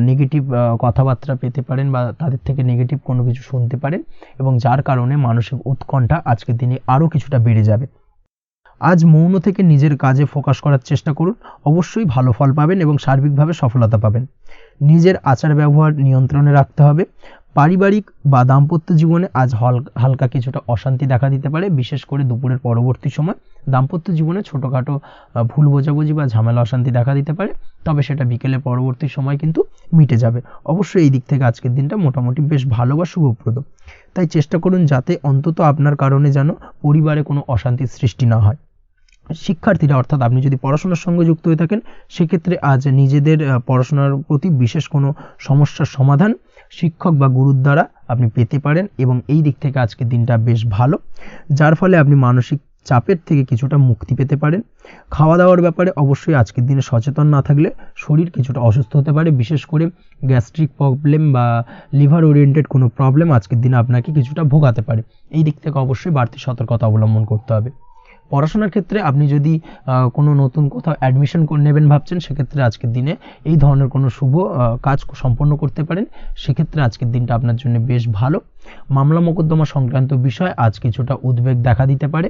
Speaker 1: নেগেটিভ কথাবার্তা পেতে পারেন বা তাদের থেকে নেগেটিভ কোনো কিছু শুনতে পারেন, এবং যার কারণে মানসিক উৎকণ্ঠা আজকের দিনে আরও কিছুটা বেড়ে যাবে। আজ মৌন থেকে নিজের কাজে ফোকাস করার চেষ্টা করুন, অবশ্যই ভালো ফল পাবেন এবং সার্বিকভাবে সফলতা পাবেন। নিজের আচার ব্যবহার নিয়ন্ত্রণে রাখতে হবে। পারিবারিক বা দাম্পত্য জীবনে আজ হালকা কিছুটা অশান্তি দেখা দিতে পারে, বিশেষ করে দুপুরের পরবর্তী সময় দাম্পত্য জীবনে ছোটোখাটো ভুল বোঝাবুঝি বা ঝামেলা অশান্তি দেখা দিতে পারে, তবে সেটা বিকেলের পরবর্তী সময় কিন্তু মিটে যাবে। অবশ্যই এই দিক থেকে আজকের দিনটা মোটামুটি বেশ ভালো বা শুভপ্রদ। তাই চেষ্টা করুন যাতে অন্তত আপনার কারণে যেন পরিবারে কোনো অশান্তির সৃষ্টি না হয়। শিক্ষার্থীরা, অর্থাৎ আপনি যদি পড়াশোনার সঙ্গে যুক্ত হয়ে থাকেন, সেক্ষেত্রে আজ নিজেদের পড়াশোনার প্রতি বিশেষ কোনো সমস্যার সমাধান শিক্ষক বা গুরুর দ্বারা আপনি পেতে পারেন, এবং এই দিক থেকে আজকের দিনটা বেশ ভালো, যার ফলে আপনি মানসিক চাপের থেকে কিছুটা মুক্তি পেতে পারেন। খাওয়া দাওয়ার ব্যাপারে অবশ্যই আজকের দিনে সচেতন না থাকলে শরীর কিছুটা অসুস্থ হতে পারে, বিশেষ করে গ্যাস্ট্রিক প্রবলেম বা লিভার ওরিয়েন্টেড কোনো প্রবলেম আজকের দিনে আপনাকে কিছুটা ভোগাতে পারে। এই দিক থেকে অবশ্যই বাড়তি সতর্কতা অবলম্বন করতে হবে। পড়াশোনার ক্ষেত্রে আপনি যদি কোনো নতুন কোথাও অ্যাডমিশন নেবেন ভাবছেন, সেক্ষেত্রে আজকের দিনে এই ধরনের কোনো শুভ কাজ সম্পন্ন করতে পারেন, সেক্ষেত্রে আজকের দিনটা আপনার জন্য বেশ ভালো। মামলা মোকদ্দমা সংক্রান্ত বিষয় আজ কিছুটা উদ্বেগ দেখা দিতে পারে,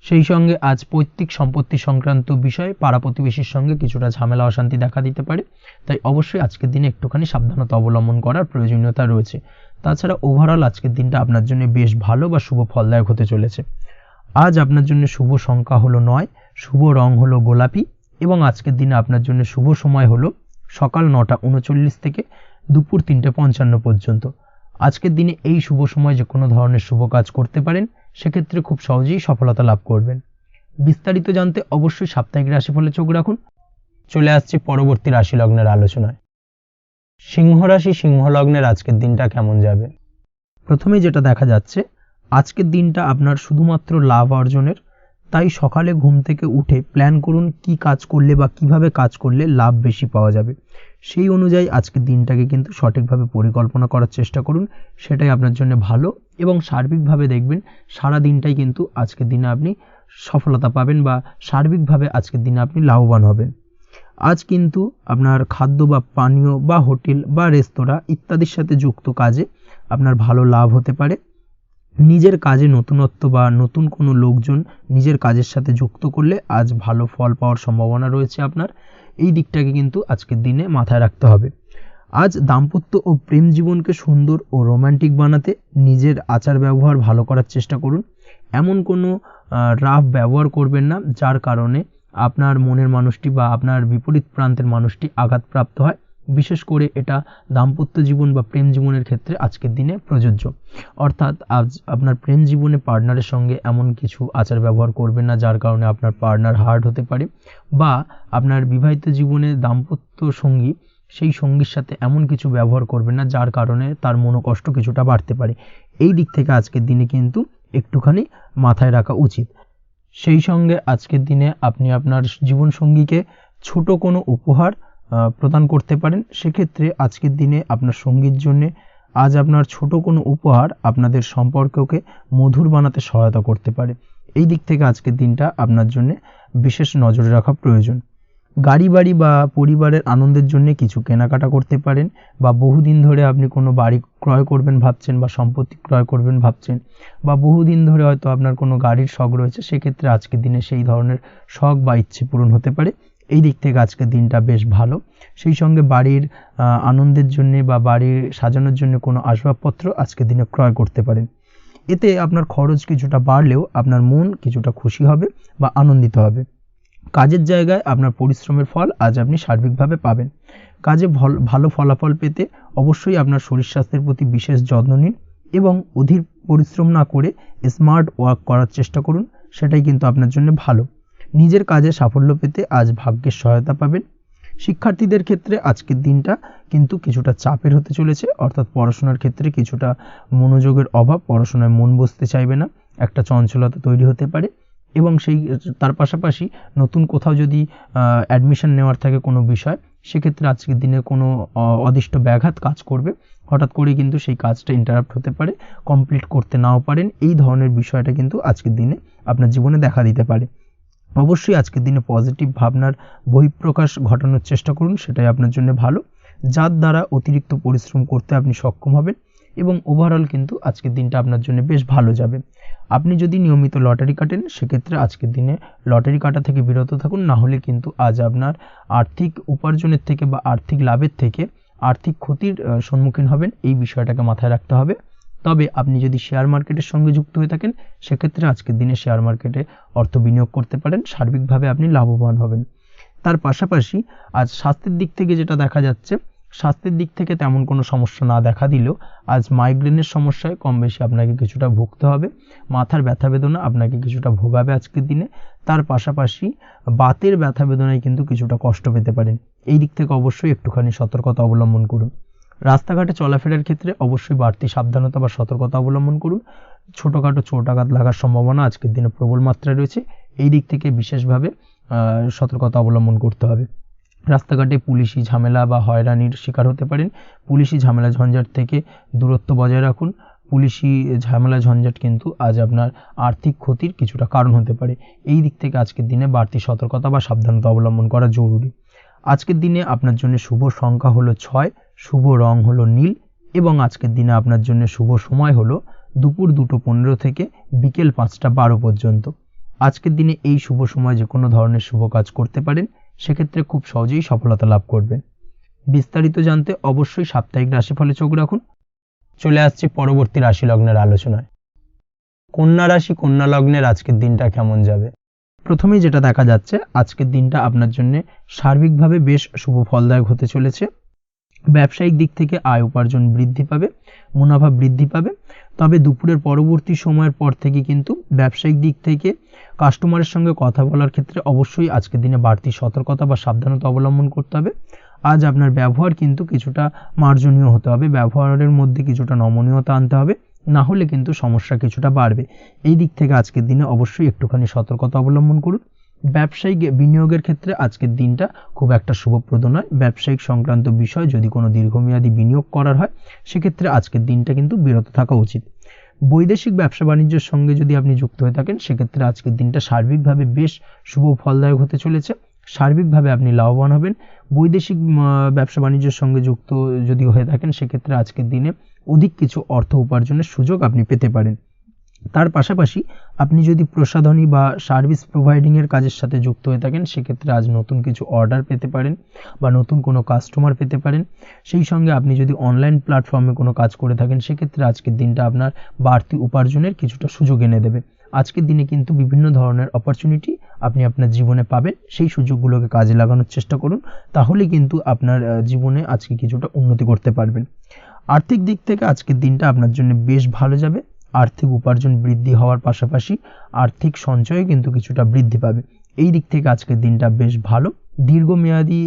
Speaker 1: সেই সঙ্গে আজ পৈতৃক সম্পত্তি সংক্রান্ত বিষয়ে পাড়া প্রতিবেশীর সঙ্গে কিছুটা ঝামেলা অশান্তি দেখা দিতে পারে, তাই অবশ্যই আজকের দিনে একটুখানি সাবধানতা অবলম্বন করার প্রয়োজনীয়তা রয়েছে। তাছাড়া ওভারঅল আজকের দিনটা আপনার জন্য বেশ ভালো বা শুভ ফলদায়ক হতে চলেছে। আজ আপনার জন্য শুভ সংখ্যা হলো 9, শুভ রং হলো গোলাপি, এবং আজকের দিনে আপনার জন্য শুভ সময় হলো সকাল 9:39 থেকে দুপুর 3:55 পর্যন্ত। আজকের দিনে এই শুভ সময় যে কোনো ধরনের শুভ কাজ করতে পারেন, সেক্ষেত্রে খুব সহজেই সফলতা লাভ করবেন। বিস্তারিত জানতে অবশ্যই সাপ্তাহিক রাশিফলে চোখ রাখুন। চলে আসছি পরবর্তী রাশি লগ্নের আলোচনায়। সিংহ রাশি, সিংহ লগ্নের আজকের দিনটা কেমন যাবে? প্রথমেই যেটা দেখা যাচ্ছে, আজকের দিনটা আপনার শুধুমাত্র লাভ অর্জনের, তাই সকালে ঘুম থেকে উঠে প্ল্যান করুন কি কাজ করলে বা কিভাবে কাজ করলে লাভ বেশি পাওয়া যাবে। সেই অনুযায়ী আজকের দিনটাকে কিন্তু সঠিকভাবে পরিকল্পনা করার চেষ্টা করুন, সেটাই আপনার জন্য ভালো, এবং সার্বিকভাবে দেখবেন সারা দিনটাই কিন্তু আজকের দিনে আপনি সফলতা পাবেন বা সার্বিকভাবে আজকের দিনে আপনি লাভবান হবেন। আজ কিন্তু আপনার খাদ্য বা পানীয় বা হোটেল বা রেস্তোরাঁ ইত্যাদির সাথে যুক্ত কাজে আপনার ভালো লাভ হতে পারে। নিজের কাজে নতুনত্ব বা নতুন কোনো লোকজন নিজের কাজের সাথে যুক্ত করলে আজ ভালো ফল পাওয়ার সম্ভাবনা রয়েছে আপনার। এই দিকটাকে কিন্তু আজকের দিনে মাথায় রাখতে হবে। আজ দাম্পত্য ও প্রেম জীবনকে সুন্দর ও রোমান্টিক বানাতে নিজের আচার ব্যবহার ভালো করার চেষ্টা করুন। এমন কোনো রাফ ব্যবহার করবেন না যার কারণে আপনার মনের মানুষটি বা আপনার বিপরীত প্রান্তের মানুষটি আঘাতপ্রাপ্ত হয়। বিশেষ করে এটা দাম্পত্য জীবন বা প্রেম জীবনের ক্ষেত্রে আজকের দিনে প্রযোজ্য। অর্থাৎ আজ আপনার প্রেম জীবনে পার্টনারের সঙ্গে এমন কিছু আচার ব্যবহার করবেন না যার কারণে আপনার পার্টনার হার্ট হতে পারে, বা আপনার বিবাহিত জীবনে দাম্পত্য সঙ্গী সেই সঙ্গীর সাথে এমন কিছু ব্যবহার করবেন না যার কারণে তার মনোকষ্ট কিছুটা বাড়তে পারে। এই দিক থেকে আজকের দিনে কিন্তু একটুখানি মাথায় রাখা উচিত। সেই সঙ্গে আজকের দিনে আপনি আপনার জীবনসঙ্গীকে ছোট কোনো উপহার প্রদান করতে পারেন। সেক্ষেত্রে আজকের দিনে আপনার সঙ্গীর জন্যে আজ আপনার ছোট কোনো উপহার আপনাদের সম্পর্ককে মধুর বানাতে সহায়তা করতে পারে। এই দিক থেকে আজকের দিনটা আপনার জন্য বিশেষ নজরে রাখা প্রয়োজন। গাড়ি বাড়ি বা পরিবারের আনন্দের জন্য কিছু কেনাকাটা করতে পারেন, বা বহুদিন ধরে আপনি কোনো বাড়ি ক্রয় করবেন ভাবছেন বা সম্পত্তি ক্রয় করবেন ভাবছেন, বা বহুদিন ধরে হয়তো আপনার কোনো গাড়ির শখ রয়েছে, সেক্ষেত্রে আজকের দিনে সেই ধরনের শখ বা ইচ্ছে পূরণ হতে পারে। এই দিক থেকে আজকের দিনটা বেশ ভালো। সেই সঙ্গে বাড়ির আনন্দের জন্যে বা বাড়ির সাজানোর জন্য কোনো আসবাবপত্র আজকের দিনে ক্রয় করতে পারেন। এতে আপনার খরচ কিছুটা বাড়লেও আপনার মন কিছুটা খুশি হবে বা আনন্দিত হবে। কাজের জায়গায় আপনার পরিশ্রমের ফল আজ আপনি সার্বিকভাবে পাবেন। কাজে ভালো ফলাফল পেতে অবশ্যই আপনার শরীর স্বাস্থ্যের প্রতি বিশেষ যত্ন নিন, এবং অধীর পরিশ্রম না করে স্মার্ট ওয়ার্ক করার চেষ্টা করুন, সেটাই কিন্তু আপনার জন্য ভালো। নিজের কাজে সাফল্য পেতে আজ ভাগ্যের সহায়তা পাবেন। শিক্ষার্থীদের ক্ষেত্রে আজকের দিনটা কিন্তু কিছুটা চাপের হতে চলেছে, অর্থাৎ পড়াশোনার ক্ষেত্রে কিছুটা মনোযোগের অভাব, পড়াশোনায় মন বসতে চাইবে না, একটা চঞ্চলতা তৈরি হতে পারে, এবং তার পাশাপাশি নতুন কোথাও যদি অ্যাডমিশন নেওয়ার থাকে কোনো বিষয়, সেক্ষেত্রে আজকের দিনে কোনো অদিষ্ট ব্যাঘাত কাজ করবে, হঠাৎ করে কিন্তু সেই কাজটা ইন্টারাপ্ট হতে পারে, কমপ্লিট করতে নাও পারেন। এই ধরনের বিষয়টা কিন্তু আজকের দিনে আপনার জীবনে দেখা দিতে পারে। অবশ্যই আজকের দিনে পজিটিভ ভাবনার বহিঃপ্রকাশ ঘটানোর চেষ্টা করুন, সেটাই আপনার জন্য ভালো, যার দ্বারা অতিরিক্ত পরিশ্রম করতে আপনি সক্ষম হবেন এবং ওভারঅল কিন্তু আজকের দিনটা আপনার জন্য বেশ ভালো যাবে। আপনি যদি নিয়মিত লটারি কাটেন সেক্ষেত্রে আজকের দিনে লটারি কাটা থেকে বিরত থাকুন, না হলে কিন্তু আজ আপনার আর্থিক উপার্জনের থেকে বা আর্থিক লাভের থেকে আর্থিক ক্ষতির সম্মুখীন হবেন, এই বিষয়টাকে মাথায় রাখতে হবে। তবে আপনি যদি শেয়ার মার্কেটের সঙ্গে যুক্ত হয়ে থাকেন সেক্ষেত্রে আজকের দিনে শেয়ার মার্কেটে অর্থ বিনিয়োগ করতে পারেন, সার্বিকভাবে আপনি লাভবান হবেন। তার পাশাপাশি আজ স্বাস্থ্যের দিক থেকে যেটা দেখা যাচ্ছে, স্বাস্থ্যের দিক থেকে তেমন কোনো সমস্যা না দেখা দিলেও আজ মাইগ্রেনের সমস্যায় কম বেশি আপনাকে কিছুটা ভুগতে হবে, মাথার ব্যথা বেদনা আপনাকে কিছুটা ভোগাবে আজকের দিনে। তার পাশাপাশি বাতের ব্যথা বেদনায় কিন্তু কিছুটা কষ্ট পেতে পারেন, এই দিক থেকে অবশ্যই একটুখানি সতর্কতা অবলম্বন করুন। রাস্তাঘাটে চলাফেরার ক্ষেত্রে অবশ্যই বাড়তি সাবধানতা বা সতর্কতা অবলম্বন করুন। ছোটোখাটো চোট আঘাত লাগার সম্ভাবনা আজকের দিনে প্রবল মাত্রায় রয়েছে, এই দিক থেকে বিশেষভাবে সতর্কতা অবলম্বন করতে হবে। রাস্তাঘাটে পুলিশি ঝামেলা বা হয়রানির শিকার হতে পারেন, পুলিশি ঝামেলা ঝঞ্ঝাট থেকে দূরত্ব বজায় রাখুন। পুলিশি ঝামেলা ঝঞ্ঝাট কিন্তু আজ আপনার আর্থিক ক্ষতির কিছুটা কারণ হতে পারে, এই দিক থেকে আজকের দিনে বাড়তি সতর্কতা বা সাবধানতা অবলম্বন করা জরুরি। আজকের দিনে আপনার জন্য শুভ সংখ্যা হলো 6, শুভ রং হলো নীল এবং আজকের দিনে আপনার জন্য শুভ সময় হলো দুপুর 2:15 থেকে বিকেল 5:12 পর্যন্ত। আজকের দিনে এই শুভ সময় যে কোনো ধরনের শুভ কাজ করতে পারেন, সেক্ষেত্রে খুব সহজেই সফলতা লাভ করবেন। বিস্তারিত জানতে অবশ্যই সাপ্তাহিক রাশিফলে চোখ রাখুন। চলে আসছি পরবর্তী রাশি লগ্নের আলোচনায়। কন্যা রাশি, কন্যা লগ্নের আজকের দিনটা কেমন যাবে? প্রথমেই যেটা দেখা যাচ্ছে, আজকের দিনটা আপনার জন্য সার্বিকভাবে বেশ শুভ ফলদায়ক হতে চলেছে। ব্যবসায়িক দিক থেকে আয় উপার্জন বৃদ্ধি পাবে, মুনাফা বৃদ্ধি পাবে। তবে দুপুরের পরবর্তী সময়ের পর থেকে কিন্তু ব্যবসায়িক দিক থেকে কাস্টমারের সঙ্গে কথা বলার ক্ষেত্রে অবশ্যই আজকের দিনে বাড়তি সতর্কতা বা সাবধানতা অবলম্বন করতে হবে। আজ আপনার ব্যবহার কিন্তু কিছুটা মার্জনীয় হতে হবে, ব্যবহারের মধ্যে কিছুটা নমনীয়তা আনতে হবে, না হলে কিন্তু সমস্যা কিছুটা বাড়বে। এই দিক থেকে আজকের দিনে অবশ্যই একটুখানি সতর্কতা অবলম্বন করুন। ব্যবসায়িক বিনিয়োগের ক্ষেত্রে আজকের দিনটা খুব একটা শুভপ্রদ নয়। ব্যবসায়িক সংক্রান্ত বিষয় যদি কোনো দীর্ঘমেয়াদী বিনিয়োগ করার হয় সেক্ষেত্রে আজকের দিনটা কিন্তু বিরত থাকা উচিত। বৈদেশিক ব্যবসা বাণিজ্যের সঙ্গে যদি আপনি যুক্ত হয়ে থাকেন সেক্ষেত্রে আজকের দিনটা সার্বিকভাবে বেশ শুভ ফলদায়ক হতে চলেছে, সার্বিকভাবে আপনি লাভবান হবেন। বৈদেশিক ব্যবসা বাণিজ্যের সঙ্গে যুক্ত যদি হয়ে থাকেন সেক্ষেত্রে আজকের দিনে অধিক কিছু অর্থ উপার্জনের সুযোগ আপনি পেতে পারেন। তার পাশাপাশি আপনি যদি প্রসাধনী বা সার্ভিস প্রোভাইডিংয়ের কাজের সাথে যুক্ত হয়ে থাকেন সেক্ষেত্রে আজ নতুন কিছু অর্ডার পেতে পারেন বা নতুন কোনো কাস্টমার পেতে পারেন। সেই সঙ্গে আপনি যদি অনলাইন প্ল্যাটফর্মে কোনো কাজ করে থাকেন সেক্ষেত্রে আজকের দিনটা আপনার বাড়তি উপার্জনের কিছুটা সুযোগ এনে দেবে। আজকের দিনে কিন্তু বিভিন্ন ধরনের অপরচুনিটি আপনি আপনার জীবনে পাবেন, সেই সুযোগগুলোকে কাজে লাগানোর চেষ্টা করুন, তাহলে কিন্তু আপনার জীবনে আজকে কিছুটা উন্নতি করতে পারবেন। আর্থিক দিক থেকে আজকের দিনটা আপনার জন্য বেশ ভালো যাবে। আর্থিক উপার্জন বৃদ্ধি হওয়ার পাশাপাশি আর্থিক সঞ্চয় কিন্তু কিছুটা বৃদ্ধি পাবে, এই দিক থেকে আজকের দিনটা বেশ ভালো। দীর্ঘমেয়াদী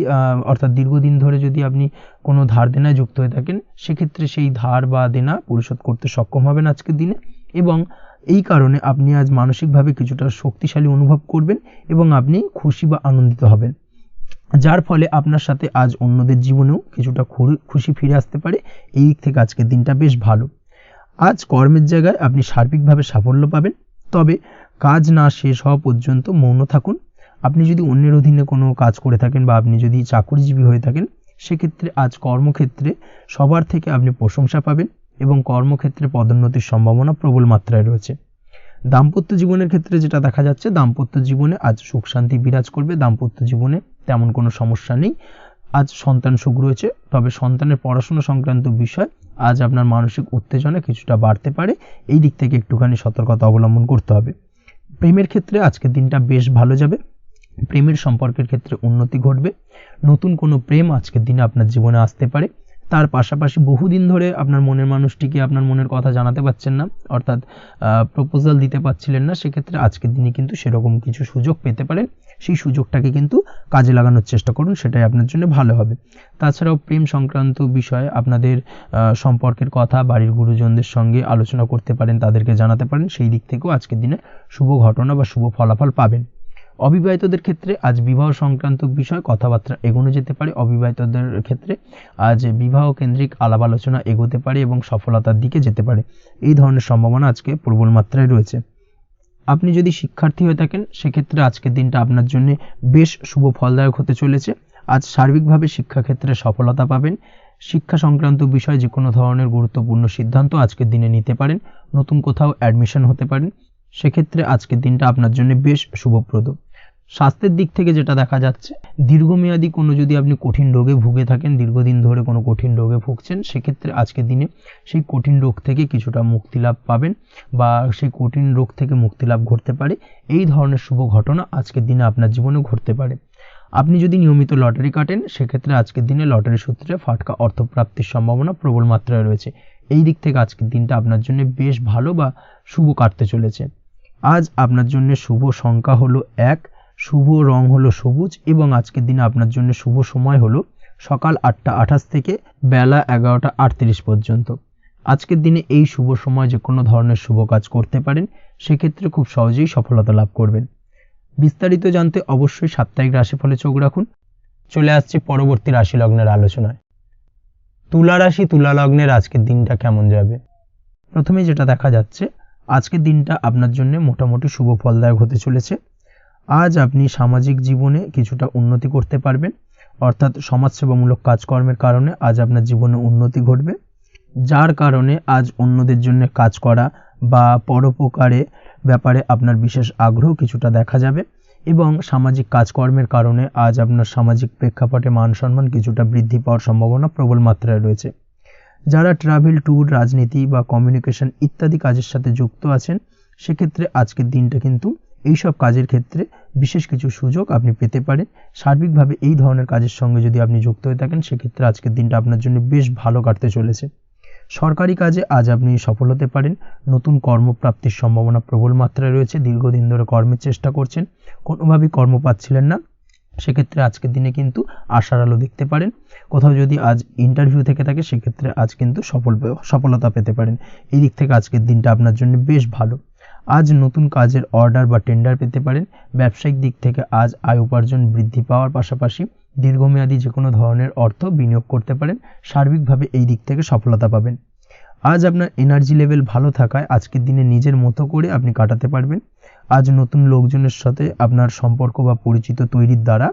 Speaker 1: অর্থাৎ দীর্ঘদিন ধরে যদি আপনি কোনো ধার দেনায় যুক্ত হয়ে থাকেন সেক্ষেত্রে সেই ধার বা দেনা পরিশোধ করতে সক্ষম হবেন আজকের দিনে এবং এই কারণে আপনি আজ মানসিকভাবে কিছুটা শক্তিশালী অনুভব করবেন এবং আপনি খুশি বা আনন্দিত হবেন, যার ফলে আপনার সাথে আজ অন্যদের জীবনেও কিছুটা খুশি ফিরে আসতে পারে। এই দিক থেকে আজকের দিনটা বেশ ভালো। আজ কর্মের জায়গায় আপনি সার্বিকভাবে সাফল্য পাবেন, তবে কাজ না শেষ হওয়া পর্যন্ত মৌন থাকুন। আপনি যদি অন্যের অধীনে কোনো কাজ করে থাকেন বা আপনি যদি চাকরিজীবী হয়ে থাকেন সেক্ষেত্রে আজ কর্মক্ষেত্রে সবার থেকে আপনি প্রশংসা পাবেন এবং কর্মক্ষেত্রে পদোন্নতির সম্ভাবনা প্রবল মাত্রায় রয়েছে। দাম্পত্য জীবনের ক্ষেত্রে যেটা দেখা যাচ্ছে, দাম্পত্য জীবনে আজ সুখ শান্তি বিরাজ করবে, দাম্পত্য জীবনে তেমন কোনো সমস্যা নেই। আজ সন্তান সুখ রয়েছে, তবে সন্তানের পড়াশোনা সংক্রান্ত বিষয় আজ আপনার মানসিক উত্তেজনা কিছুটা বাড়তে পারে, এই দিক থেকে একটুখানি সতর্কতা অবলম্বন করতে হবে। প্রেমের ক্ষেত্রে আজকের দিনটা বেশ ভালো যাবে, প্রেমের সম্পর্কের ক্ষেত্রে উন্নতি ঘটবে, নতুন কোনো প্রেম আজকের দিনে আপনার জীবনে আসতে পারে। তার পাশাপাশি বহুদিন ধরে আপনার মনের মানুষটিকে আপনার মনের কথা জানাতে পারছেন না, অর্থাৎ প্রপোজাল দিতে পারছিলেন না, সেক্ষেত্রে আজকের দিনে কিন্তু সেরকম কিছু সুযোগ পেতে পারেন, সেই সুযোগটাকে কিন্তু কাজে লাগানোর চেষ্টা করুন, সেটাই আপনার জন্য ভালো হবে। তাছাড়াও প্রেম সংক্রান্ত বিষয়ে আপনাদের সম্পর্কের কথা বাড়ির গুরুজনদের সঙ্গে আলোচনা করতে পারেন, তাদেরকে জানাতে পারেন, সেই দিক থেকেও আজকের দিনে শুভ ঘটনা বা শুভ ফলাফল পাবেন। অবিবাহিতদের ক্ষেত্রে আজ বিবাহ সংক্রান্ত বিষয় কথাবার্তা এগোনো যেতে পারে, অবিবাহিতদের ক্ষেত্রে আজ বিবাহ কেন্দ্রিক আলাপ আলোচনা এগোতে পারে এবং সফলতার দিকে যেতে পারে, এই ধরনের সম্ভাবনা আজকে প্রবল মাত্রায় রয়েছে। আপনি যদি শিক্ষার্থী হয়ে থাকেন সেক্ষেত্রে আজকের দিনটা আপনার জন্য বেশ শুভ ফলদায়ক হতে চলেছে। আজ সার্বিকভাবে শিক্ষাক্ষেত্রে সফলতা পাবেন। শিক্ষা সংক্রান্ত বিষয়ে যে কোনো ধরনের গুরুত্বপূর্ণ সিদ্ধান্ত আজকের দিনে নিতে পারেন। নতুন কোথাও অ্যাডমিশন হতে পারেন, সেক্ষেত্রে আজকের দিনটা আপনার জন্য বেশ শুভপ্রদ। স্বাস্থ্যের দিক থেকে যেটা দেখা যাচ্ছে, দীর্ঘমেয়াদী কোনো যদি আপনি কঠিন রোগে ভুগে থাকেন, দীর্ঘদিন ধরে কোনো কঠিন রোগে ভুগছেন, সেক্ষেত্রে আজকের দিনে সেই কঠিন রোগ থেকে কিছুটা মুক্তি লাভ পাবেন বা সেই কঠিন রোগ থেকে মুক্তি লাভ ঘটতে পারে। এই ধরনের শুভ ঘটনা আজকের দিনে আপনার জীবনে ঘটতে পারে। আপনি যদি নিয়মিত লটারি কাটেন, সেক্ষেত্রে আজকের দিনে লটারি সূত্রে ফাটকা অর্থপ্রাপ্তির সম্ভাবনা প্রবল মাত্রায় রয়েছে। এই দিক থেকে আজকের দিনটা আপনার জন্য বেশ ভালো বা শুভ কাটতে চলেছে। আজ আপনার জন্য শুভ সংখ্যা হলো 1, শুভ রং হলো সবুজ এবং আজকের দিনে আপনার জন্য শুভ সময় হলো সকাল 8টা 28 থেকে বেলা 11টা 38 পর্যন্ত। আজকের দিনে এই শুভ সময় যে কোনো ধরনের শুভ কাজ করতে পারেন, সেক্ষেত্রে খুব সহজেই সফলতা লাভ করবেন। বিস্তারিত জানতে অবশ্যই সাপ্তাহিক রাশিফলে চোখ রাখুন। চলে আসছে পরবর্তী রাশি লগ্নের আলোচনায়। তুলা রাশি, তুলা লগ্নের আজকের দিনটা কেমন যাবে? প্রথমে যেটা দেখা যাচ্ছে, আজকের দিনটা আপনার জন্য মোটামুটি শুভ ফলদায়ক হতে চলেছে। আজ আপনি সামাজিক জীবনে কিছুটা উন্নতি করতে পারবেন, অর্থাৎ সমাজসেবামূলক কাজকর্মের কারণে আজ আপনার জীবনে উন্নতি ঘটবে, যার কারণে আজ অন্যদের জন্য কাজ করা বা পরোপকারে ব্যাপারে আপনার বিশেষ আগ্রহ কিছুটা দেখা যাবে এবং সামাজিক কাজকর্মের কারণে আজ আপনার সামাজিক প্রেক্ষাপটে মান সম্মান কিছুটা বৃদ্ধি পাওয়ার সম্ভাবনা প্রবল মাত্রায় রয়েছে। যারা ট্রাভেল, ট্যুর, রাজনীতি বা কমিউনিকেশন ইত্যাদি কাজের সাথে যুক্ত আছেন, সেক্ষেত্রে আজকের দিনটা কিন্তু এইসব কাজের ক্ষেত্রে বিশেষ কিছু সুযোগ আপনি পেতে পারেন। সার্বিকভাবে এই ধরনের কাজের সঙ্গে যদি আপনি যুক্ত হয়ে থাকেন, সেক্ষেত্রে আজকের দিনটা আপনার জন্য বেশ ভালো কাটতে চলেছে। সরকারি কাজে আজ আপনি সফল হতে পারেন। নতুন কর্মপ্রাপ্তির সম্ভাবনা প্রবল মাত্রায় রয়েছে। দীর্ঘদিন ধরে কর্মের চেষ্টা করছেন, কোনোভাবেই কর্ম পাচ্ছিলেন না, সেক্ষেত্রে আজকের দিনে কিন্তু আশার আলো দেখতে পারেন। কোথাও যদি আজ ইন্টারভিউ থেকে থাকে, সেক্ষেত্রে আজ কিন্তু সফলতা পেতে পারেন। এই দিক থেকে আজকের দিনটা আপনার জন্য বেশ ভালো। আজ নতুন কাজের অর্ডার বা টেন্ডার পেতে পারেন। ব্যবসায়িক দিক থেকে আজ আয় উপার্জন বৃদ্ধি পাওয়ার পাশাপাশি দীর্ঘমেয়াদী যে কোনো ধরনের অর্থ বিনিয়োগ করতে পারেন। সার্বিকভাবে এই দিক থেকে সফলতা পাবেন। আজ আপনার এনার্জি লেভেল ভালো থাকায় আজকের দিনে নিজের মতো করে আপনি কাটাতে পারবেন। আজ নতুন লোকজনের সাথে আপনার সম্পর্ক বা পরিচিত তৈরির দ্বারা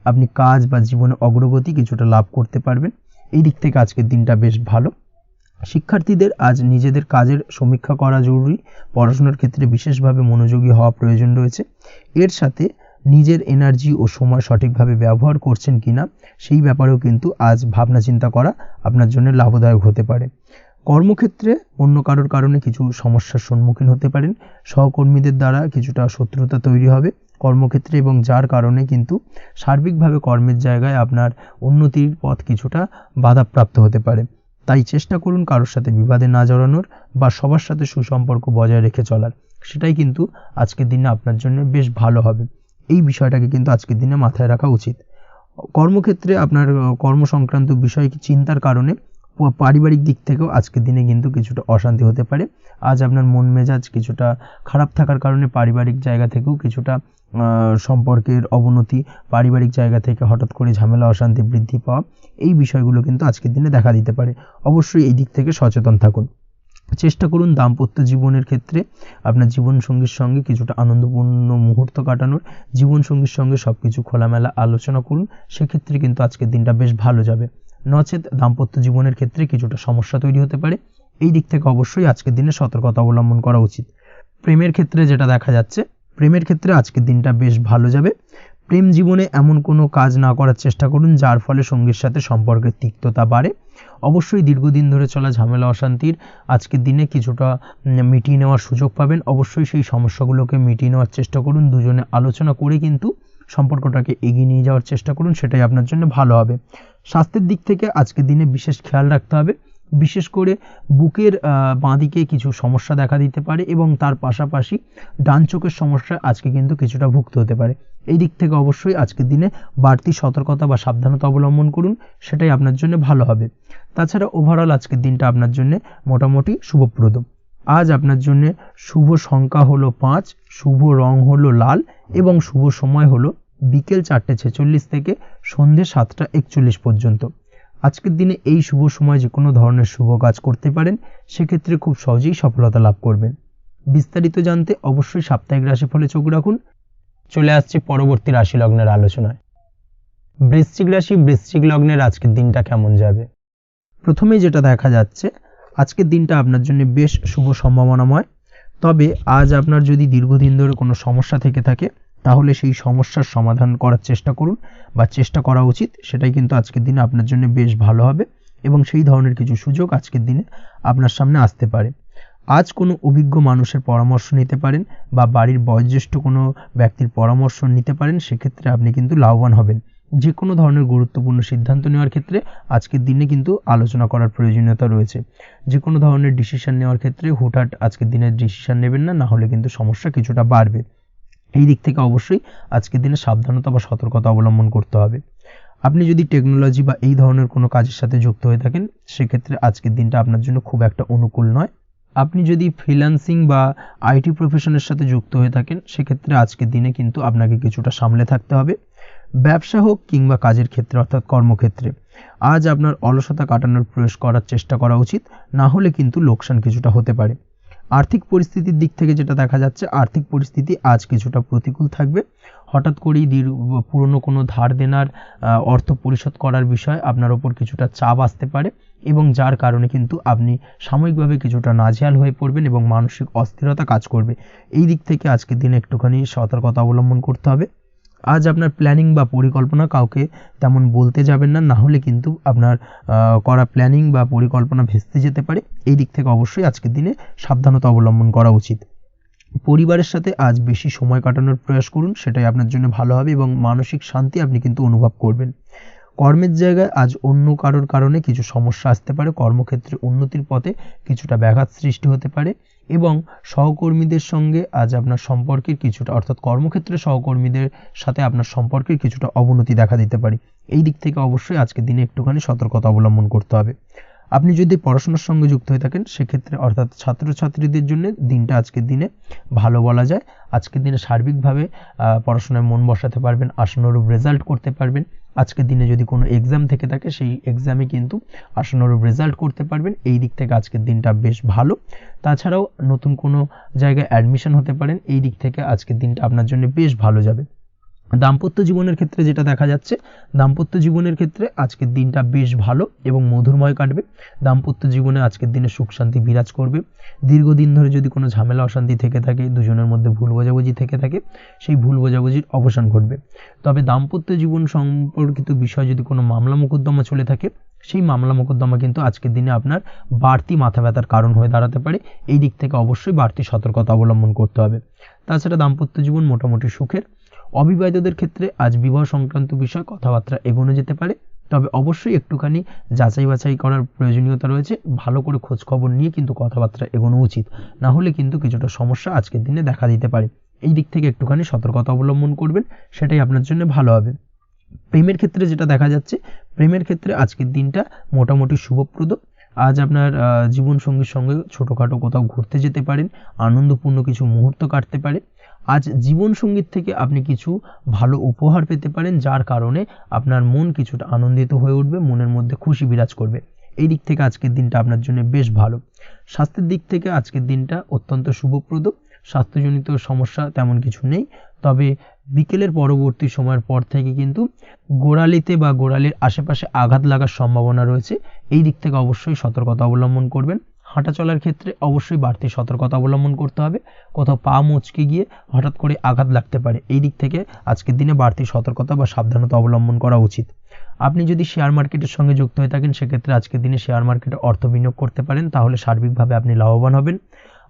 Speaker 1: আপনি কাজ বা জীবনে অগ্রগতি কিছুটা লাভ করতে পারবেন। এই দিক থেকে আজকের দিনটা বেশ ভালো। শিক্ষার্থীদের আজ নিজেদের কাজের সমীক্ষা করা জরুরি। পড়াশোনার ক্ষেত্রে বিশেষভাবে মনোযোগী হওয়া প্রয়োজন রয়েছে। এর সাথে নিজের এনার্জি ও সময় সঠিকভাবে ব্যবহার করছেন কিনা সেই ব্যাপারেও কিন্তু আজ ভাবনা চিন্তা করা আপনার জন্য লাভদায়ক হতে পারে। কর্মক্ষেত্রে অন্য কারোর কারণে কিছু সমস্যার সম্মুখীন হতে পারেন। সহকর্মীদের দ্বারা কিছুটা শত্রুতা তৈরি হবে কর্মক্ষেত্রে এবং যার কারণে কিন্তু সার্বিকভাবে কর্মের জায়গায় আপনার উন্নতির পথ কিছুটা বাধাপ্রাপ্ত হতে পারে। তাই চেষ্টা করুন কারোর সাথে বিবাদে না জড়ানোর বা সবার সাথে সুসম্পর্ক বজায় রেখে চলার। সেটাই কিন্তু আজকের দিনে আপনার জন্য বেশ ভালো হবে। এই বিষয়টাকে কিন্তু আজকের দিনে মাথায় রাখা উচিত। কর্মক্ষেত্রে আপনার কর্ম সংক্রান্ত বিষয় চিন্তার কারণে পারিবারিক দিক থেকেও আজকের দিনে কিন্তু কিছুটা অশান্তি হতে পারে। আজ আপনার মন মেজাজ কিছুটা খারাপ থাকার কারণে পারিবারিক জায়গা থেকেও কিছুটা সম্পর্কের অবনতি, পারিবারিক জায়গা থেকে হঠাৎ করে ঝামেলা অশান্তি বৃদ্ধি পাওয়া, এই বিষয়গুলো কিন্তু আজকের দিনে দেখা দিতে পারে। অবশ্যই এই দিক থেকে সচেতন থাকুন। চেষ্টা করুন দাম্পত্য জীবনের ক্ষেত্রে আপনার জীবনসঙ্গীর সঙ্গে কিছুটা আনন্দপূর্ণ মুহূর্ত কাটানোর। জীবনসঙ্গীর সঙ্গে সব কিছু খোলামেলা আলোচনা করুন, সেক্ষেত্রে কিন্তু আজকের দিনটা বেশ ভালো যাবে। নচেত দাম্পত্য জীবনের ক্ষেত্রে কিছুটা সমস্যা তৈরি হতে পারে। এই দিক থেকে অবশ্যই আজকের দিনে সতর্কতা অবলম্বন করা উচিত। প্রেমের ক্ষেত্রে যেটা দেখা যাচ্ছে, প্রেমের ক্ষেত্রে আজকের দিনটা বেশ ভালো যাবে। প্রেম জীবনে এমন কোনো কাজ না করার চেষ্টা করুন যার ফলে সঙ্গীর সাথে সম্পর্কের তিক্ততা বাড়ে। অবশ্যই দীর্ঘদিন ধরে চলা ঝামেলা অশান্তির আজকের দিনে কিছুটা মিটিয়ে নেওয়ার সুযোগ পাবেন। অবশ্যই সেই সমস্যাগুলোকে মিটিয়ে নেওয়ার চেষ্টা করুন। দুজনে আলোচনা করে কিন্তু সম্পর্কটাকে এগিয়ে নিয়ে যাওয়ার চেষ্টা করুন, সেটাই আপনার জন্য ভালো হবে। স্বাস্থ্যের দিক থেকে আজকের দিনে বিশেষ খেয়াল রাখতে হবে। বিশেষ করে বুকের বাঁ দিকে কিছু সমস্যা দেখা দিতে পারে এবং তার পাশাপাশি ডান চোখের সমস্যা আজকে কিন্তু কিছুটা ভুগতে হতে পারে। এই দিক থেকে অবশ্যই আজকের দিনে বাড়তি সতর্কতা বা সাবধানতা অবলম্বন করুন, সেটাই আপনার জন্য ভালো হবে। তাছাড়া ওভারঅল আজকের দিনটা আপনার জন্য মোটামুটি শুভপ্রদ। আজ আপনার জন্য শুভ সংখ্যা হলো 5, শুভ রং হলো লাল এবং শুভ সময় হলো বিকেল 4:46 থেকে সন্ধ্যে 7:41 পর্যন্ত। আজকের দিনে এই শুভ সময় যে কোনো ধরনের শুভ কাজ করতে পারেন, সেক্ষেত্রে খুব সহজেই সফলতা লাভ করবেন। বিস্তারিত জানতে অবশ্যই সাপ্তাহিক রাশিফলে চোখ রাখুন। চলে আসছি পরবর্তী রাশি লগ্নের আলোচনায়। বৃশ্চিক রাশি, বৃশ্চিক লগ্নের আজকের দিনটা কেমন যাবে? প্রথমেই যেটা দেখা যাচ্ছে, আজকের দিনটা আপনার জন্য বেশ শুভ সম্ভাবনাময়। তবে আজ আপনার যদি দীর্ঘদিন ধরে কোনো সমস্যা থেকে থাকে তাহলে সেই সমস্যার সমাধান করার চেষ্টা করুন বা চেষ্টা করা উচিত। সেটাই কিন্তু আজকের দিনে আপনার জন্য বেশ ভালো হবে এবং সেই ধরনের কিছু সুযোগ আজকের দিনে আপনার সামনে আসতে পারে। আজ কোনো অভিজ্ঞ মানুষের পরামর্শ নিতে পারেন বা বাড়ির বয়োজ্যেষ্ঠ কোনো ব্যক্তির পরামর্শ নিতে পারেন, সেক্ষেত্রে আপনি কিন্তু লাভবান হবেন। যে কোনো ধরনের গুরুত্বপূর্ণ সিদ্ধান্ত নেওয়ার ক্ষেত্রে আজকের দিনে কিন্তু আলোচনা করার প্রয়োজনীয়তা রয়েছে। যে কোনো ধরনের ডিসিশন নেওয়ার ক্ষেত্রে হুটহাট আজকের দিনে ডিসিশন নেবেন না, না হলে কিন্তু সমস্যা কিছুটা বাড়বে। এই দিক থেকে অবশ্যই আজকের দিনে সাবধানতা বা সতর্কতা অবলম্বন করতে হবে। আপনি যদি টেকনোলজি বা এই ধরনের কোনো কাজের সাথে যুক্ত হয়ে থাকেন, সেক্ষেত্রে আজকের দিনটা আপনার জন্য খুব একটা অনুকূল নয়। আপনি যদি ফ্রিল্যান্সিং বা আইটি প্রফেশনের সাথে যুক্ত হয়ে থাকেন, সেক্ষেত্রে আজকের দিনে কিন্তু আপনাকে কিছুটা সামলে থাকতে হবে। ব্যবসা হোক কিংবা কাজের ক্ষেত্রে অর্থাৎ কর্মক্ষেত্রে আজ আপনার অলসতা কাটানোর প্রয়াস করার চেষ্টা করা উচিত, না হলে কিন্তু লোকসান কিছুটা হতে পারে। আর্থিক পরিস্থিতির দিক থেকে যেটা দেখা যাচ্ছে, আর্থিক পরিস্থিতি আজ কিছুটা প্রতিকূল থাকবে। হঠাৎ করেই পুরনো কোনো ধার দেনার অর্থ পরিশোধ করার বিষয় আপনার ওপর কিছুটা চাপ আসতে পারে এবং যার কারণে কিন্তু আপনি সাময়িকভাবে কিছুটা নাজেহাল হয়ে পড়বেন এবং মানসিক অস্থিরতা কাজ করবে। এই দিক থেকে আজকের দিনে একটুখানি সতর্কতা অবলম্বন করতে হবে। আজ আপনার প্ল্যানিং বা পরিকল্পনা কাউকে তেমন বলতে যাবেন না, না হলে কিন্তু আপনার করা প্ল্যানিং বা পরিকল্পনা ভেস্তে যেতে পারে। এই দিক থেকে অবশ্যই আজকের দিনে সাবধানতা অবলম্বন করা উচিত। পরিবারের সাথে আজ বেশি সময় কাটানোর প্রয়াস করুন, সেটাই আপনার জন্য ভালো হবে এবং মানসিক শান্তি আপনি কিন্তু অনুভব করবেন। কর্মের জায়গায় আজ অন্য কারোর কারণে কিছু সমস্যা আসতে পারে, কর্মক্ষেত্রে উন্নতির পথে কিছুটা ব্যাঘাত সৃষ্টি হতে পারে এবং সহকর্মীদের সঙ্গে আজ আপনার সম্পর্কের কিছুটা অর্থাৎ কর্মক্ষেত্রে সহকর্মীদের সাথে আপনার সম্পর্কের কিছুটা অবনতি দেখা দিতে পারে। এই দিক থেকে অবশ্যই আজকের দিনে একটুখানি সতর্কতা অবলম্বন করতে হবে। আপনি যদি পড়াশোনার সঙ্গে যুক্ত হয়ে থাকেন, সেক্ষেত্রে অর্থাৎ ছাত্রছাত্রীদের জন্য দিনটা আজকের দিনে ভালো বলা যায়। আজকের দিনে সার্বিকভাবে পড়াশোনায় মন বসাতে পারবেন, আশানুরূপ রেজাল্ট করতে পারবেন। আজকের দিনে যদি কোনো এক্সাম থেকে থাকে, সেই এক্সামে কিন্তু আশানুরূপ রেজাল্ট করতে পারবেন। এই দিক থেকে আজকের দিনটা বেশ ভালো। তাছাড়াও নতুন কোনো জায়গায় অ্যাডমিশন হতে পারেন। এই দিক থেকে আজকের দিনটা আপনার জন্য বেশ ভালো যাবে। দাম্পত্য জীবনের ক্ষেত্রে যেটা দেখা যাচ্ছে, দাম্পত্য জীবনের ক্ষেত্রে আজকের দিনটা বেশ ভালো এবং মধুরময় কাটবে। দাম্পত্য জীবনে আজকের দিনে সুখ শান্তি বিরাজ করবে। দীর্ঘদিন ধরে যদি কোনো ঝামেলা অশান্তি থেকে থাকে, দুজনের মধ্যে ভুল বোঝাবুঝি থেকে থাকে, সেই ভুল বোঝাবুঝির অবসান ঘটবে। তবে দাম্পত্য জীবন সম্পর্কিত বিষয় যদি কোনো মামলা মোকদ্দমা চলে থাকে, সেই মামলা মোকদ্দমা কিন্তু আজকের দিনে আপনার বাড়তি মাথা ব্যথার কারণ হয়ে দাঁড়াতে পারে। এই দিক থেকে অবশ্যই বাড়তি সতর্কতা অবলম্বন করতে হবে। তাছাড়া দাম্পত্য জীবন মোটামুটি সুখের। অবিবাহিতদের ক্ষেত্রে আজ বিবাহ সংক্রান্ত বিষয় কথাবার্তা এগোনো যেতে পারে, তবে অবশ্যই একটুখানি যাচাই বাছাই করার প্রয়োজনীয়তা রয়েছে। ভালো করে খোঁজ খবর নিয়ে কিন্তু কথাবার্তা এগোনো উচিত, না হলে কিন্তু কিছুটা সমস্যা আজকের দিনে দেখা দিতে পারে। এই দিক থেকে একটুখানি সতর্কতা অবলম্বন করবেন, সেটাই আপনার জন্য ভালো হবে। প্রেমের ক্ষেত্রে যেটা দেখা যাচ্ছে, প্রেমের ক্ষেত্রে আজকের দিনটা মোটামুটি শুভপ্রদ। আজ আপনার জীবনসঙ্গীর সঙ্গে ছোটোখাটো কোথাও ঘুরতে যেতে পারেন, আনন্দপূর্ণ কিছু মুহূর্ত কাটতে পারে। আজ জীবনসঙ্গীর থেকে আপনি কিছু ভালো উপহার পেতে পারেন, যার কারণে আপনার মন কিছুটা আনন্দিত হয়ে উঠবে, মনের মধ্যে খুশি বিরাজ করবে। এই দিক থেকে আজকের দিনটা আপনার জন্য বেশ ভালো। স্বাস্থ্যের দিক থেকে আজকের দিনটা অত্যন্ত শুভপ্রদ। স্বাস্থ্যজনিত সমস্যা তেমন কিছু নেই, তবে বিকেলের পরবর্তী সময়ের পর থেকে কিন্তু গোড়ালিতে বা গোড়ালির আশেপাশে আঘাত লাগার সম্ভাবনা রয়েছে। এই দিক থেকে অবশ্যই সতর্কতা অবলম্বন করবেন। হাঁটা চলার ক্ষেত্রে অবশ্যই বাড়তি সতর্কতা অবলম্বন করতে হবে। কোথাও পা মচকে গিয়ে হঠাৎ করে আঘাত লাগতে পারে। এই দিক থেকে আজকের দিনে বাড়তি সতর্কতা বা সাবধানতা অবলম্বন করা উচিত। আপনি যদি শেয়ার মার্কেটের সঙ্গে যুক্ত হয়ে থাকেন, সেক্ষেত্রে আজকের দিনে শেয়ার মার্কেটে অর্থ বিনিয়োগ করতে পারেন, তাহলে সার্বিকভাবে আপনি লাভবান হবেন।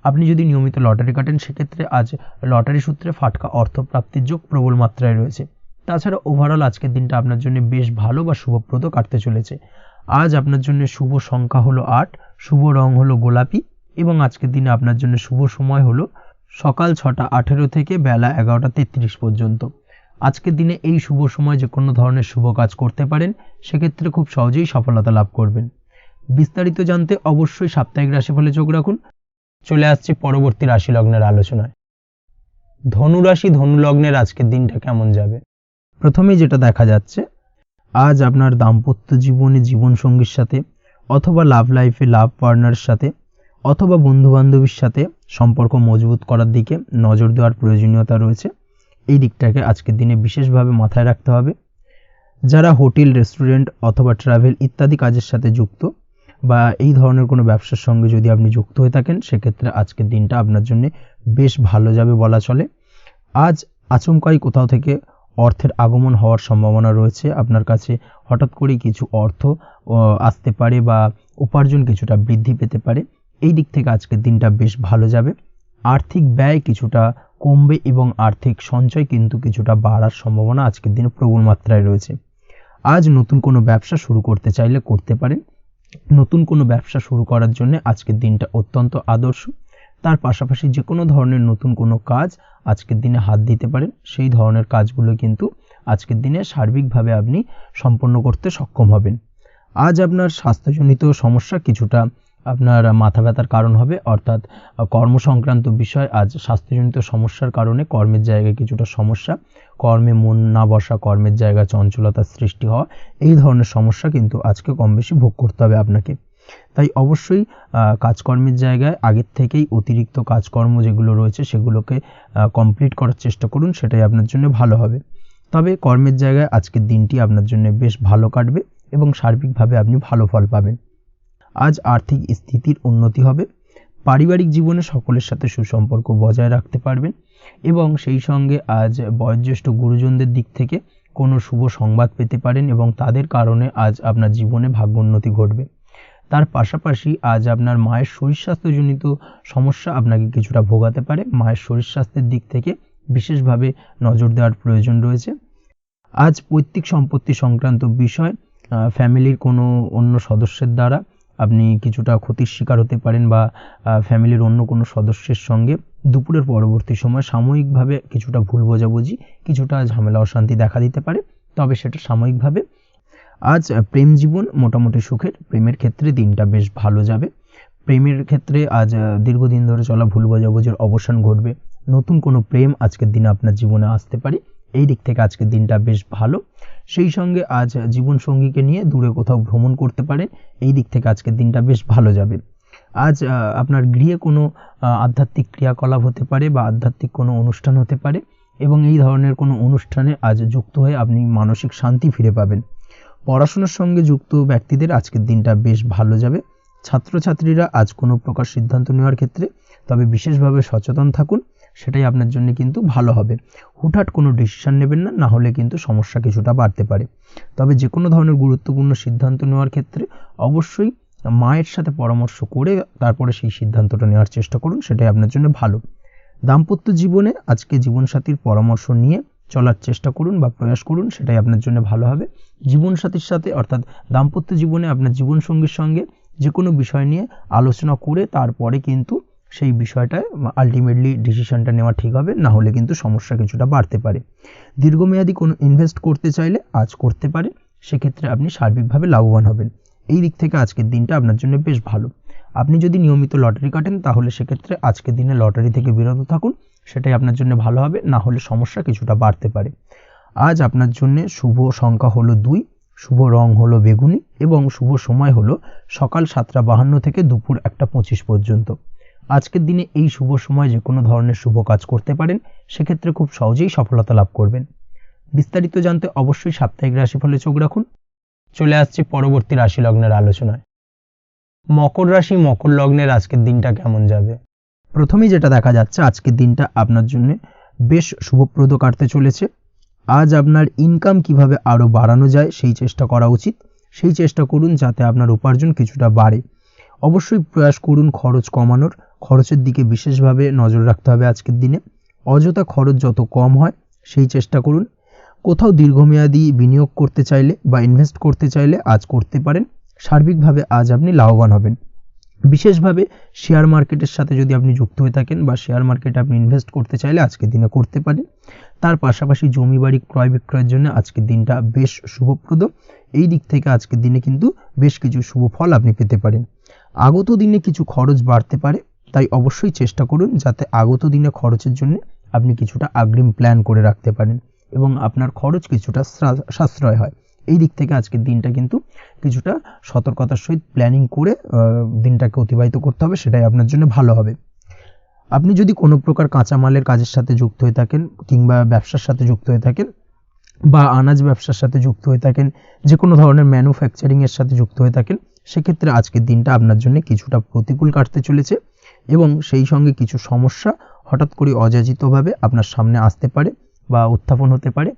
Speaker 1: আপনি যদি নিয়মিত লটারি কাটেন, সেক্ষেত্রে আজ লটারি সূত্রে ফাটকা অর্থ প্রাপ্তির যোগ প্রবল মাত্রায় রয়েছে। তাছাড়া ওভারঅল আজকের দিনটা আপনার জন্য বেশ ভালো বা শুভপ্রদ কাটতে চলেছে। আজ আপনার জন্য শুভ সংখ্যা হলো 8, শুভ রং হলো গোলাপি এবং আজকের দিনে আপনার জন্য শুভ সময় হলো সকাল 6:18 থেকে বেলা 11:33 পর্যন্ত। আজকের দিনে এই শুভ সময় যে কোনো ধরনের শুভ কাজ করতে পারেন, সেক্ষেত্রে খুব সহজেই সফলতা লাভ করবেন। বিস্তারিত জানতে অবশ্যই সাপ্তাহিক রাশিফলে চোখ রাখুন। চলে আসছি পরবর্তী রাশি লগ্নের আলোচনায়। ধনু রাশি, ধনু লগ্নের আজকের দিনটা কেমন যাবে? প্রথমেই যেটা দেখা যাচ্ছে, আজ আপনার দাম্পত্য জীবনে জীবনসঙ্গীর সাথে অথবা লাভ লাইফে লাভ পার্টনারের সাথে অথবা বন্ধুবান্ধবীর সাথে সম্পর্ক মজবুত করার দিকে নজর দেওয়ার প্রয়োজনীয়তা রয়েছে। এই দিকটাকে আজকের দিনে বিশেষভাবে মাথায় রাখতে হবে। যারা হোটেল, রেস্টুরেন্ট অথবা ট্রাভেল ইত্যাদি কাজের সাথে যুক্ত বা এই ধরনের কোনো ব্যবসার সঙ্গে যদি আপনি যুক্ত হয়ে থাকেন, সেক্ষেত্রে আজকের দিনটা আপনার জন্য বেশ ভালো যাবে বলা চলে। আজ আচমকাই কোথাও থেকে অর্থের আগমন হওয়ার সম্ভাবনা রয়েছে। আপনার কাছে হঠাৎ করেই কিছু অর্থ আসতে পারে বা উপার্জন কিছুটা বৃদ্ধি পেতে পারে। এই দিক থেকে আজকের দিনটা বেশ ভালো যাবে। আর্থিক ব্যয় কিছুটা কমবে এবং আর্থিক সঞ্চয় কিন্তু কিছুটা বাড়ার সম্ভাবনা আজকের দিনে প্রবল মাত্রায় রয়েছে। আজ নতুন কোনো ব্যবসা শুরু করতে চাইলে করতে পারেন। নতুন কোনো ব্যবসা শুরু করার জন্য আজকের দিনটা অত্যন্ত আদর্শ। তার পাশাপাশি যে কোনো ধরনের নতুন কোনো কাজ আজকের দিনে হাত দিতে পারেন। সেই ধরনের কাজগুলো কিন্তু আজকের দিনে সার্বিকভাবে আপনি সম্পন্ন করতে সক্ষম হবেন। আজ আপনার স্বাস্থ্যজনিত সমস্যা কিছুটা আপনার মাথা ব্যথার কারণ হবে, অর্থাৎ কর্মসংক্রান্ত বিষয়। আজ স্বাস্থ্যজনিত সমস্যার কারণে কর্মের জায়গায় কিছুটা সমস্যা, কর্মে মন না বসা, কর্মের জায়গায় চঞ্চলতার সৃষ্টি হওয়া, এই ধরনের সমস্যা কিন্তু আজকে কম বেশি ভোগ করতে হবে আপনাকে। তাই অবশ্যই কাজকর্মের জায়গায় আগের থেকেই অতিরিক্ত কাজকর্ম যেগুলো রয়েছে সেগুলোকে কমপ্লিট করার চেষ্টা করুন, সেটাই আপনার জন্য ভালো হবে। তবে কর্মের জায়গায় আজকের দিনটি আপনার জন্য বেশ ভালো কাটবে এবং সার্বিকভাবে আপনি ভালো ফল পাবেন। আজ আর্থিক স্থিতির উন্নতি হবে। পারিবারিক জীবনে সকলের সাথে সুসম্পর্ক বজায় রাখতে পারবেন এবং সেই সঙ্গে আজ বয়োজ্যেষ্ঠ গুরুজনদের দিক থেকে কোনো শুভ সংবাদ পেতে পারেন এবং তাদের কারণে আজ আপনার জীবনে ভাগ্যোন্নতি ঘটবে। তার পাশাপাশি আজ আপনার মায়ের শরীর স্বাস্থ্যজনিত সমস্যা আপনাকে কিছুটা ভোগাতে পারে। মায়ের শরীর স্বাস্থ্যের দিক থেকে বিশেষভাবে নজর দেওয়ার প্রয়োজন রয়েছে। আজ পৈতৃক সম্পত্তি সংক্রান্ত বিষয়, ফ্যামিলির কোনো অন্য সদস্যের দ্বারা আপনি কিছুটা ক্ষতির শিকার হতে পারেন বা ফ্যামিলির অন্য কোনো সদস্যের সঙ্গে দুপুরের পরবর্তী সময় সাময়িকভাবে কিছুটা ভুল বোঝাবুঝি, কিছুটা ঝামেলা অশান্তি দেখা দিতে পারে, তবে সেটা সাময়িকভাবে। আজ প্রেম জীবন মোটামুটি সুখের। প্রেমের ক্ষেত্রে দিনটা বেশ ভালো যাবে। প্রেমের ক্ষেত্রে আজ দীর্ঘদিন ধরে চলা ভুল বোঝাবুঝির অবসান ঘটবে। নতুন কোনো প্রেম আজকের দিনে আপনার জীবনে আসতে পারে। এই দিক থেকে আজকের দিনটা বেশ ভালো। সেই সঙ্গে আজ জীবনসঙ্গীকে নিয়ে দূরে কোথাও ভ্রমণ করতে পারেন। এই দিক থেকে আজকের দিনটা বেশ ভালো যাবে। আজ আপনার গৃহে কোনো আধ্যাত্মিক ক্রিয়াকলাপ হতে পারে বা আধ্যাত্মিক কোনো অনুষ্ঠান হতে পারে এবং এই ধরনের কোনো অনুষ্ঠানে আজ যুক্ত হয়ে আপনি মানসিক শান্তি ফিরে পাবেন। পড়াশোনার সঙ্গে যুক্ত ব্যক্তিদের আজকের দিনটা বেশ ভালো যাবে। ছাত্রছাত্রীরা আজ কোনো প্রকার সিদ্ধান্ত নেওয়ার ক্ষেত্রে তবে বিশেষভাবে সচেতন থাকুন, সেটাই আপনার জন্য কিন্তু ভালো হবে। হুটহাট কোনো ডিসিশন নেবেন না, না হলে কিন্তু সমস্যা কিছুটা বাড়তে পারে। তবে যে কোনো ধরনের গুরুত্বপূর্ণ সিদ্ধান্ত নেওয়ার ক্ষেত্রে অবশ্যই মায়ের সাথে পরামর্শ করে তারপরে সেই সিদ্ধান্তটা নেওয়ার চেষ্টা করুন, সেটাই আপনার জন্য ভালো। দাম্পত্য জীবনে আজকে জীবনসাথীর পরামর্শ নিয়ে চলার চেষ্টা করুন বা প্রয়াস করুন, সেটাই আপনার জন্য ভালো হবে। জীবনসাথীর সাথে অর্থাৎ দাম্পত্য জীবনে আপনার জীবনসঙ্গীর সঙ্গে যে কোনো বিষয় নিয়ে আলোচনা করে তারপরে কিন্তু সেই বিষয়টায় আলটিমেটলি ডিসিশনটা নেওয়া ঠিক হবে, না হলে কিন্তু সমস্যা কিছুটা বাড়তে পারে। দীর্ঘমেয়াদী কোনো ইনভেস্ট করতে চাইলে আজ করতে পারে, সেক্ষেত্রে আপনি সার্বিকভাবে লাভবান হবেন। এই দিক থেকে আজকের দিনটা আপনার জন্য বেশ ভালো। আপনি যদি নিয়মিত লটারি কাটেন তাহলে সেক্ষেত্রে আজকের দিনে লটারি থেকে বিরত থাকুন, সেটাই আপনার জন্য ভালো হবে, না হলে সমস্যা কিছুটা বাড়তে পারে। আজ আপনার জন্য শুভ সংখ্যা হলো 2, শুভ রং হলো বেগুনি এবং শুভ সময় হলো সকাল 7:52 থেকে দুপুর 1:25 পর্যন্ত। আজকের দিনে এই শুভ সময় যে কোনো ধরনের শুভ কাজ করতে পারেন, সেক্ষেত্রে খুব সহজেই সফলতা লাভ করবেন। বিস্তারিত জানতে অবশ্যই সাপ্তাহিক রাশিফলে চোখ রাখুন। চলে আসছি পরবর্তী রাশি লগ্নের আলোচনায়। মকর রাশি, মকর লগ্নের আজকের দিনটা কেমন যাবে? প্রথমেই যেটা দেখা যাচ্ছে, আজকের দিনটা আপনার জন্য বেশ শুভপ্রদ কাটতে চলেছে। আজ আপনার ইনকাম কিভাবে আরও বাড়ানো যায় সেই চেষ্টা করা উচিত। সেই চেষ্টা করুন যাতে আপনার উপার্জন কিছুটা বাড়ে। অবশ্যই প্রয়াস করুন খরচ কমানোর। খরচের দিকে বিশেষভাবে নজর রাখতে হবে আজকের দিনে। অযথা খরচ যত কম হয় সেই চেষ্টা করুন। কোথাও দীর্ঘমেয়াদী বিনিয়োগ করতে চাইলে বা ইনভেস্ট করতে চাইলে আজ করতে পারেন। সার্বিকভাবে আজ আপনি লাভবান হবেন। বিশেষভাবে শেয়ার মার্কেটের সাথে যদি আপনি যুক্ত হয়ে থাকেন বা শেয়ার মার্কেটে আপনি ইনভেস্ট করতে চাইলে আজকের দিনে করতে পারেন। তার পাশাপাশি জমি বাড়ি ক্রয় বিক্রয়ের জন্য আজকের দিনটা বেশ শুভপ্রদ। এই দিক থেকে আজকের দিনে কিন্তু বেশ কিছু শুভ ফল আপনি পেতে পারেন। আগত দিনে কিছু খরচ বাড়তে পারে, তাই অবশ্যই চেষ্টা করুন যাতে আগত দিনে খরচের জন্য আপনি কিছুটা অগ্রিম প্ল্যান করে রাখতে পারেন এবং আপনার খরচ কিছুটা সাশ্রয় হয়। এই দিক থেকে আজকের দিনটা কিন্তু কিছুটা সতর্কতার সহিত প্ল্যানিং করে দিনটাকে অতিবাহিত করতে হবে, সেটাই আপনার জন্য ভালো হবে। আপনি যদি কোনো প্রকার কাঁচামালের কাজের সাথে যুক্ত হয়ে থাকেন কিংবা ব্যবসার সাথে যুক্ত হয়ে থাকেন বা আনাজ ব্যবসার সাথে যুক্ত হয়ে থাকেন, যে কোনো ধরনের ম্যানুফ্যাকচারিংয়ের সাথে যুক্ত হয়ে থাকেন, সেক্ষেত্রে আজকের দিনটা আপনার জন্য কিছুটা প্রতিকূল কাটতে চলেছে এবং সেই সঙ্গে কিছু সমস্যা হঠাৎ করে অযাচিতভাবে আপনার সামনে আসতে পারে বা উত্থাপন হতে পারে।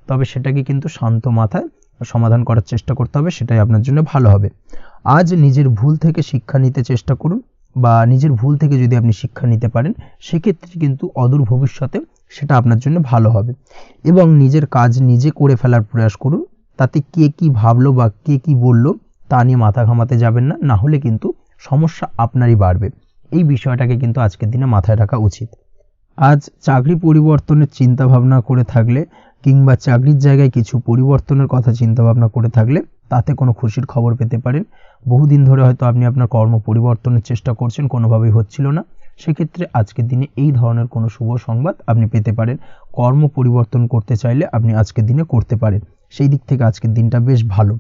Speaker 1: তবে সেটাকে কিন্তু শান্ত মাথায় সমাধান করার চেষ্টা করতে হবে, সেটাই আপনার জন্য ভালো হবে। আজ নিজের ভুল থেকে শিক্ষা নিতে চেষ্টা করুন, বা নিজের ভুল থেকে যদি আপনি শিক্ষা নিতে পারেন সেক্ষেত্রে কিন্তু অদূর ভবিষ্যতে সেটা আপনার জন্য ভালো হবে। এবং নিজের কাজ নিজে করে ফেলার প্রয়াস করুন, তাতে কে কি ভাবলো বা কে কি বললো তা নিয়ে মাথা ঘামাতে যাবেন না, না হলে কিন্তু সমস্যা আপনারই বাড়বে। এই বিষয়টাকে কিন্তু আজকের দিনে মাথায় রাখা উচিত। আজ চাকরি পরিবর্তনের চিন্তা ভাবনা করে থাকলে কিংবা চাকরির জায়গায় কিছু পরিবর্তনের কথা চিন্তা ভাবনা করে থাকলে তাতে কোনো খুশির খবর পেতে পারেন। বহুদিন ধরে হয়তো আপনি আপনার কর্ম পরিবর্তনের চেষ্টা করছেন, কোনোভাবেই হচ্ছিল না, সেক্ষেত্রে আজকের দিনে এই ধরনের কোনো শুভ সংবাদ আপনি পেতে পারেন। কর্ম পরিবর্তন করতে চাইলে আপনি আজকের দিনে করতে পারেন, সেই দিক থেকে আজকের দিনটা বেশ ভালো।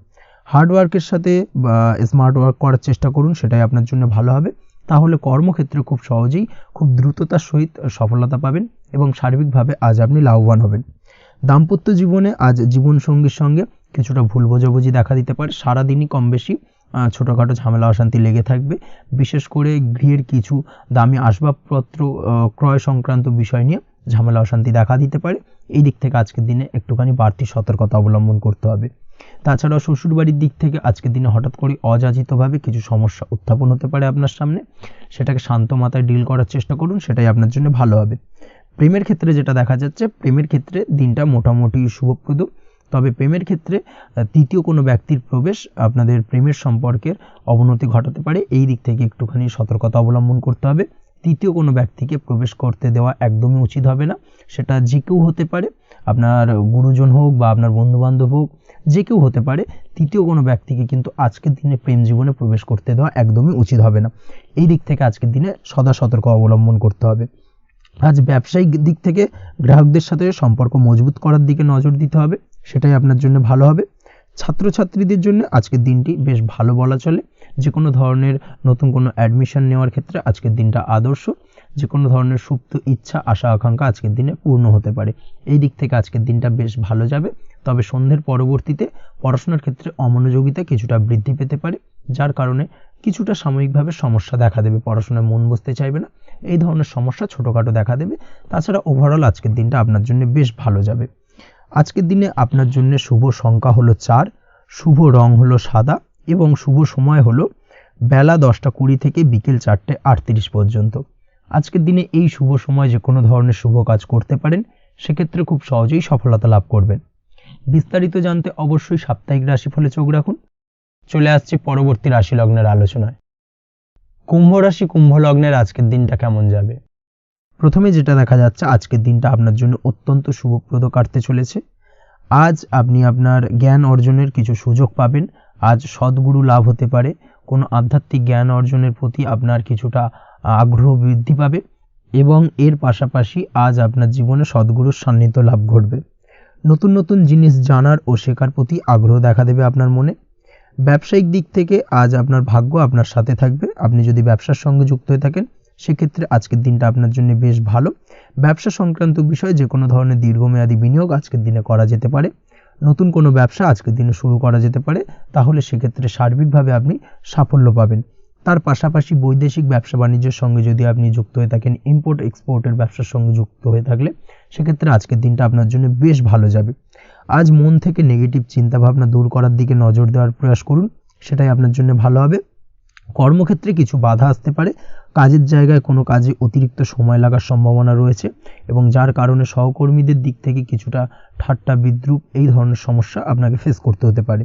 Speaker 1: হার্ডওয়ার্কের সাথে বা স্মার্ট ওয়ার্ক করার চেষ্টা করুন, সেটাই আপনার জন্য ভালো হবে। তাহলে কর্মক্ষেত্রে খুব সহজেই খুব দ্রুততার সহিত সফলতা পাবেন এবং সার্বিকভাবে আজ আপনি লাভবান হবেন। দাম্পত্য জীবনে আজ জীবনসঙ্গীর সঙ্গে কিছুটা ভুল বোঝাবুঝি দেখা দিতে পারে। সারাদিনই কম বেশি ছোটোখাটো ঝামেলা অশান্তি লেগে থাকবে, বিশেষ করে গৃহের কিছু দামি আসবাবপত্র ক্রয় সংক্রান্ত বিষয় নিয়ে ঝামেলা অশান্তি দেখা দিতে পারে। এই দিক থেকে আজকের দিনে একটুখানি বাড়তি সতর্কতা অবলম্বন করতে হবে। তাছাড়াও শ্বশুরবাড়ির দিক থেকে আজকের দিনে হঠাৎ করে অযাচিতভাবে কিছু সমস্যা উত্থাপন হতে পারে আপনার সামনে, সেটাকে শান্ত মাথায় ডিল করার চেষ্টা করুন, সেটাই আপনার জন্য ভালো হবে। প্রেমের ক্ষেত্রে যেটা দেখা যাচ্ছে, প্রেমের ক্ষেত্রে দিনটা মোটামুটি শুভপ্রদ, তবে প্রেমের ক্ষেত্রে তৃতীয় কোনো ব্যক্তির প্রবেশ আপনাদের প্রেমের সম্পর্কের অবনতি ঘটাতে পারে। এই দিক থেকে একটুখানি সতর্কতা অবলম্বন করতে হবে। তৃতীয় কোনো ব্যক্তিকে প্রবেশ করতে দেওয়া একদমই উচিত হবে না, সেটা যে কেউ হতে পারে, আপনার গুরুজন হোক বা আপনার বন্ধুবান্ধব হোক, যে কেউ হতে পারে। তৃতীয় কোনো ব্যক্তিকে কিন্তু আজকের দিনে প্রেম জীবনে প্রবেশ করতে দেওয়া একদমই উচিত হবে না। এই দিক থেকে আজকের দিনে সদা সতর্ক অবলম্বন করতে হবে। আজ ব্যবসায়িক দিক থেকে গ্রাহকদের সাথে সম্পর্ক মজবুত করার দিকে নজর দিতে হবে, সেটাই আপনার জন্য ভালো হবে। ছাত্রছাত্রীদের জন্য আজকের দিনটি বেশ ভালো বলা চলে। যে কোনো ধরনের নতুন কোনো অ্যাডমিশন নেওয়ার ক্ষেত্রে আজকের দিনটা আদর্শ। যে কোনো ধরনের সুপ্ত ইচ্ছা আশা আকাঙ্ক্ষা আজকের দিনে পূর্ণ হতে পারে। এই দিক থেকে আজকের দিনটা বেশ ভালো যাবে। তবে সন্ধ্যের পরবর্তীতে পড়াশোনার ক্ষেত্রে অমনোযোগিতা কিছুটা বৃদ্ধি পেতে পারে, যার কারণে কিছুটা সাময়িকভাবে সমস্যা দেখা দেবে, পড়াশোনায় মন বসতে চাইবে না, এই ধরনের সমস্যা ছোটোখাটো দেখা দেবে। তাছাড়া ওভারঅল আজকের দিনটা আপনার জন্য বেশ ভালো যাবে। আজকের দিনে আপনার জন্য শুভ সংখ্যা হলো 4, শুভ রং হলো সাদা এবং শুভ সময় হলো বেলা 10:20 থেকে বিকেল 4:38 পর্যন্ত। আজকের দিনে এই শুভ সময় যে কোনো ধরনের শুভ কাজ করতে পারেন, সেক্ষেত্রে খুব সহজেই সফলতা লাভ করবেন। বিস্তারিত জানতে অবশ্যই সাপ্তাহিক রাশিফলে চোখ রাখুন। চলে আসছে পরবর্তী রাশি লগ্নের আলোচনায়। কুম্ভ রাশি কুম্ভ লগ্নের আজকের দিনটা কেমন যাবে? প্রথমে যেটা দেখা যাচ্ছে, আজকের দিনটা আপনার জন্য অত্যন্ত শুভপ্রদ কাটতে চলেছে। আজ আপনি আপনার জ্ঞান অর্জনের কিছু সুযোগ পাবেন। আজ সদ্গুরু লাভ হতে পারে, কোনো আধ্যাত্মিক জ্ঞান অর্জনের প্রতি আপনার কিছুটা আগ্রহ বৃদ্ধি পাবে এবং এর পাশাপাশি আজ আপনার জীবনে সদ্গুরুর সান্নিধ্য লাভ ঘটবে। নতুন নতুন জিনিস জানার ও শেখার প্রতি আগ্রহ দেখা দেবে আপনার মনে। ব্যবসায়িক দিক থেকে আজ আপনার ভাগ্য আপনার সাথে থাকবে। আপনি যদি ব্যবসার সঙ্গে যুক্ত হয়ে থাকেন, সেক্ষেত্রে আজকের দিনটা আপনার জন্য বেশ ভালো। ব্যবসা সংক্রান্ত বিষয়ে যে কোনো ধরনের দীর্ঘমেয়াদী বিনিয়োগ আজকের দিনে করা যেতে পারে। নতুন কোনো ব্যবসা আজকের দিনে শুরু করা যেতে পারে, তাহলে সেক্ষেত্রে সার্বিকভাবে আপনি সাফল্য পাবেন। তার পাশাপাশি বৈদেশিক ব্যবসা বাণিজ্যের সঙ্গে যদি আপনি যুক্ত হয়ে থাকেন, ইম্পোর্ট এক্সপোর্টের ব্যবসার সঙ্গে যুক্ত হয়ে থাকলে, সেক্ষেত্রে আজকের দিনটা আপনার জন্য বেশ ভালো যাবে। আজ মন থেকে নেগেটিভ চিন্তাভাবনা দূর করার দিকে নজর দেওয়ার প্রয়াস করুন, সেটাই আপনার জন্য ভালো হবে। কর্মক্ষেত্রে কিছু বাধা আসতে পারে, কাজের জায়গায় কোনো কাজে অতিরিক্ত সময় লাগার সম্ভাবনা রয়েছে এবং যার কারণে সহকর্মীদের দিক থেকে কিছুটা ঠাট্টা বিদ্রূপ এই ধরনের সমস্যা আপনাকে ফেস করতে হতে পারে।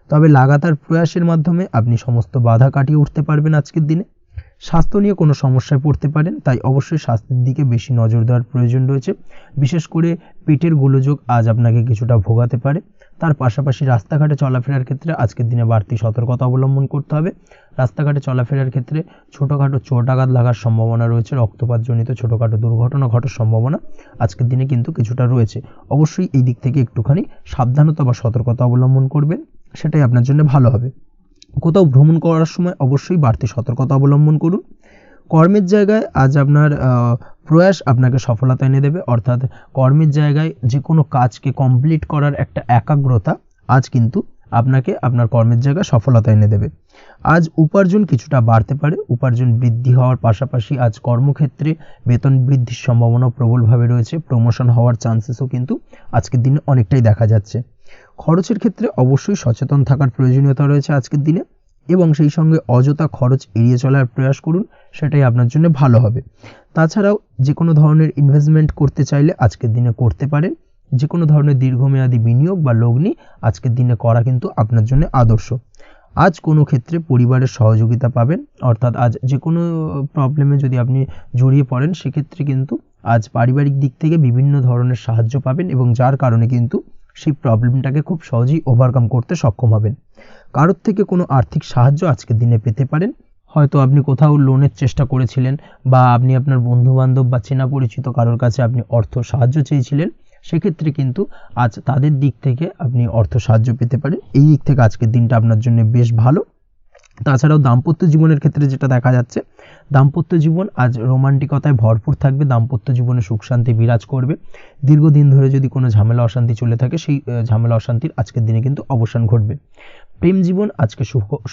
Speaker 1: তবে লাগাতার প্রয়াসের মাধ্যমে আপনি সমস্ত বাধা কাটিয়ে উঠতে পারবেন আজকের দিনে। স্বাস্থ্য নিয়ে কোনো সমস্যায় পড়তে পারেন, তাই অবশ্যই স্বাস্থ্যের দিকে বেশি নজর দেওয়ার প্রয়োজন রয়েছে। বিশেষ করে পেটের গোলযোগ আজ আপনাকে কিছুটা ভোগাতে পারে। তার পাশাপাশি রাস্তাঘাটে চলাফেরার ক্ষেত্রে আজকের দিনে বাড়তি সতর্কতা অবলম্বন করতে হবে। রাস্তাঘাটে চলাফেরার ক্ষেত্রে ছোটোখাটো চোট আঘাত লাগার সম্ভাবনা রয়েছে, রক্তপাতজনিত ছোটোখাটো দুর্ঘটনা ঘটার সম্ভাবনা আজকের দিনে কিন্তু কিছুটা রয়েছে। অবশ্যই এই দিক থেকে একটুখানি সাবধানতা বা সতর্কতা অবলম্বন করবেন, সেটাই আপনার জন্য ভালো হবে। কোথাও ভ্রমণ করার সময় অবশ্যই বাড়তি সতর্কতা অবলম্বন করুন। কর্মের জায়গায় আজ আপনার প্রয়াস আপনাকে সফলতা এনে দেবে, অর্থাৎ কর্মের জায়গায় যে কোনো কাজকে কমপ্লিট করার একটা একাগ্রতা আজ কিন্তু আপনাকে আপনার কর্মের জায়গায় সফলতা এনে দেবে। আজ উপার্জন কিছুটা বাড়তে পারে, উপার্জন বৃদ্ধি হওয়ার পাশাপাশি আজ কর্মক্ষেত্রে বেতন বৃদ্ধির সম্ভাবনা প্রবলভাবে রয়েছে, প্রমোশন হওয়ার চান্সেসও কিন্তু আজকের দিনে অনেকটাই দেখা যাচ্ছে। খরচের ক্ষেত্রে অবশ্যই সচেতন থাকার প্রয়োজনীয়তা রয়েছে আজকের দিনে, এবং সেই সঙ্গে অযথা খরচ এড়িয়ে চলার প্রয়াস করুন, সেটাই আপনার জন্য ভালো হবে। তাছাড়াও যে কোনো ধরনের ইনভেস্টমেন্ট করতে চাইলে আজকের দিনে করতে পারেন। যে কোনো ধরনের দীর্ঘমেয়াদী বিনিয়োগ বা লগ্নি আজকের দিনে করা কিন্তু আপনার জন্য আদর্শ। আজ কোনো ক্ষেত্রে পরিবারের সহযোগিতা পাবেন, অর্থাৎ আজ যে কোনো প্রবলেমে যদি আপনি জড়িয়ে পড়েন সেক্ষেত্রে কিন্তু আজ পারিবারিক দিক থেকে বিভিন্ন ধরনের সাহায্য পাবেন, এবং যার কারণে কিন্তু সেই প্রবলেমটাকে খুব সহজেই ওভারকাম করতে সক্ষম হবেন। কারোর থেকে কোনো আর্থিক সাহায্য আজকের দিনে পেতে পারেন। হয়তো আপনি কোথাও লোনের চেষ্টা করেছিলেন, বা আপনি আপনার বন্ধুবান্ধব বা চেনা পরিচিত কারোর কাছে আপনি অর্থ সাহায্য চেয়েছিলেন, সেক্ষেত্রে কিন্তু আজ তাদের দিক থেকে আপনি অর্থ সাহায্য পেতে পারেন। এই দিক থেকে আজকের দিনটা আপনার জন্য বেশ ভালো। তাছাড়াও দাম্পত্য জীবনের ক্ষেত্রে যেটা দেখা যাচ্ছে, দাম্পত্য জীবন আজ রোমান্টিকতায় ভরপুর থাকবে, দাম্পত্য জীবনে সুখ শান্তি বিরাজ করবে। দীর্ঘদিন ধরে যদি কোনো ঝামেলা অশান্তি চলে থাকে, সেই ঝামেলা অশান্তির আজকের দিনে কিন্তু অবসান ঘটবে। প্রেম জীবন আজকে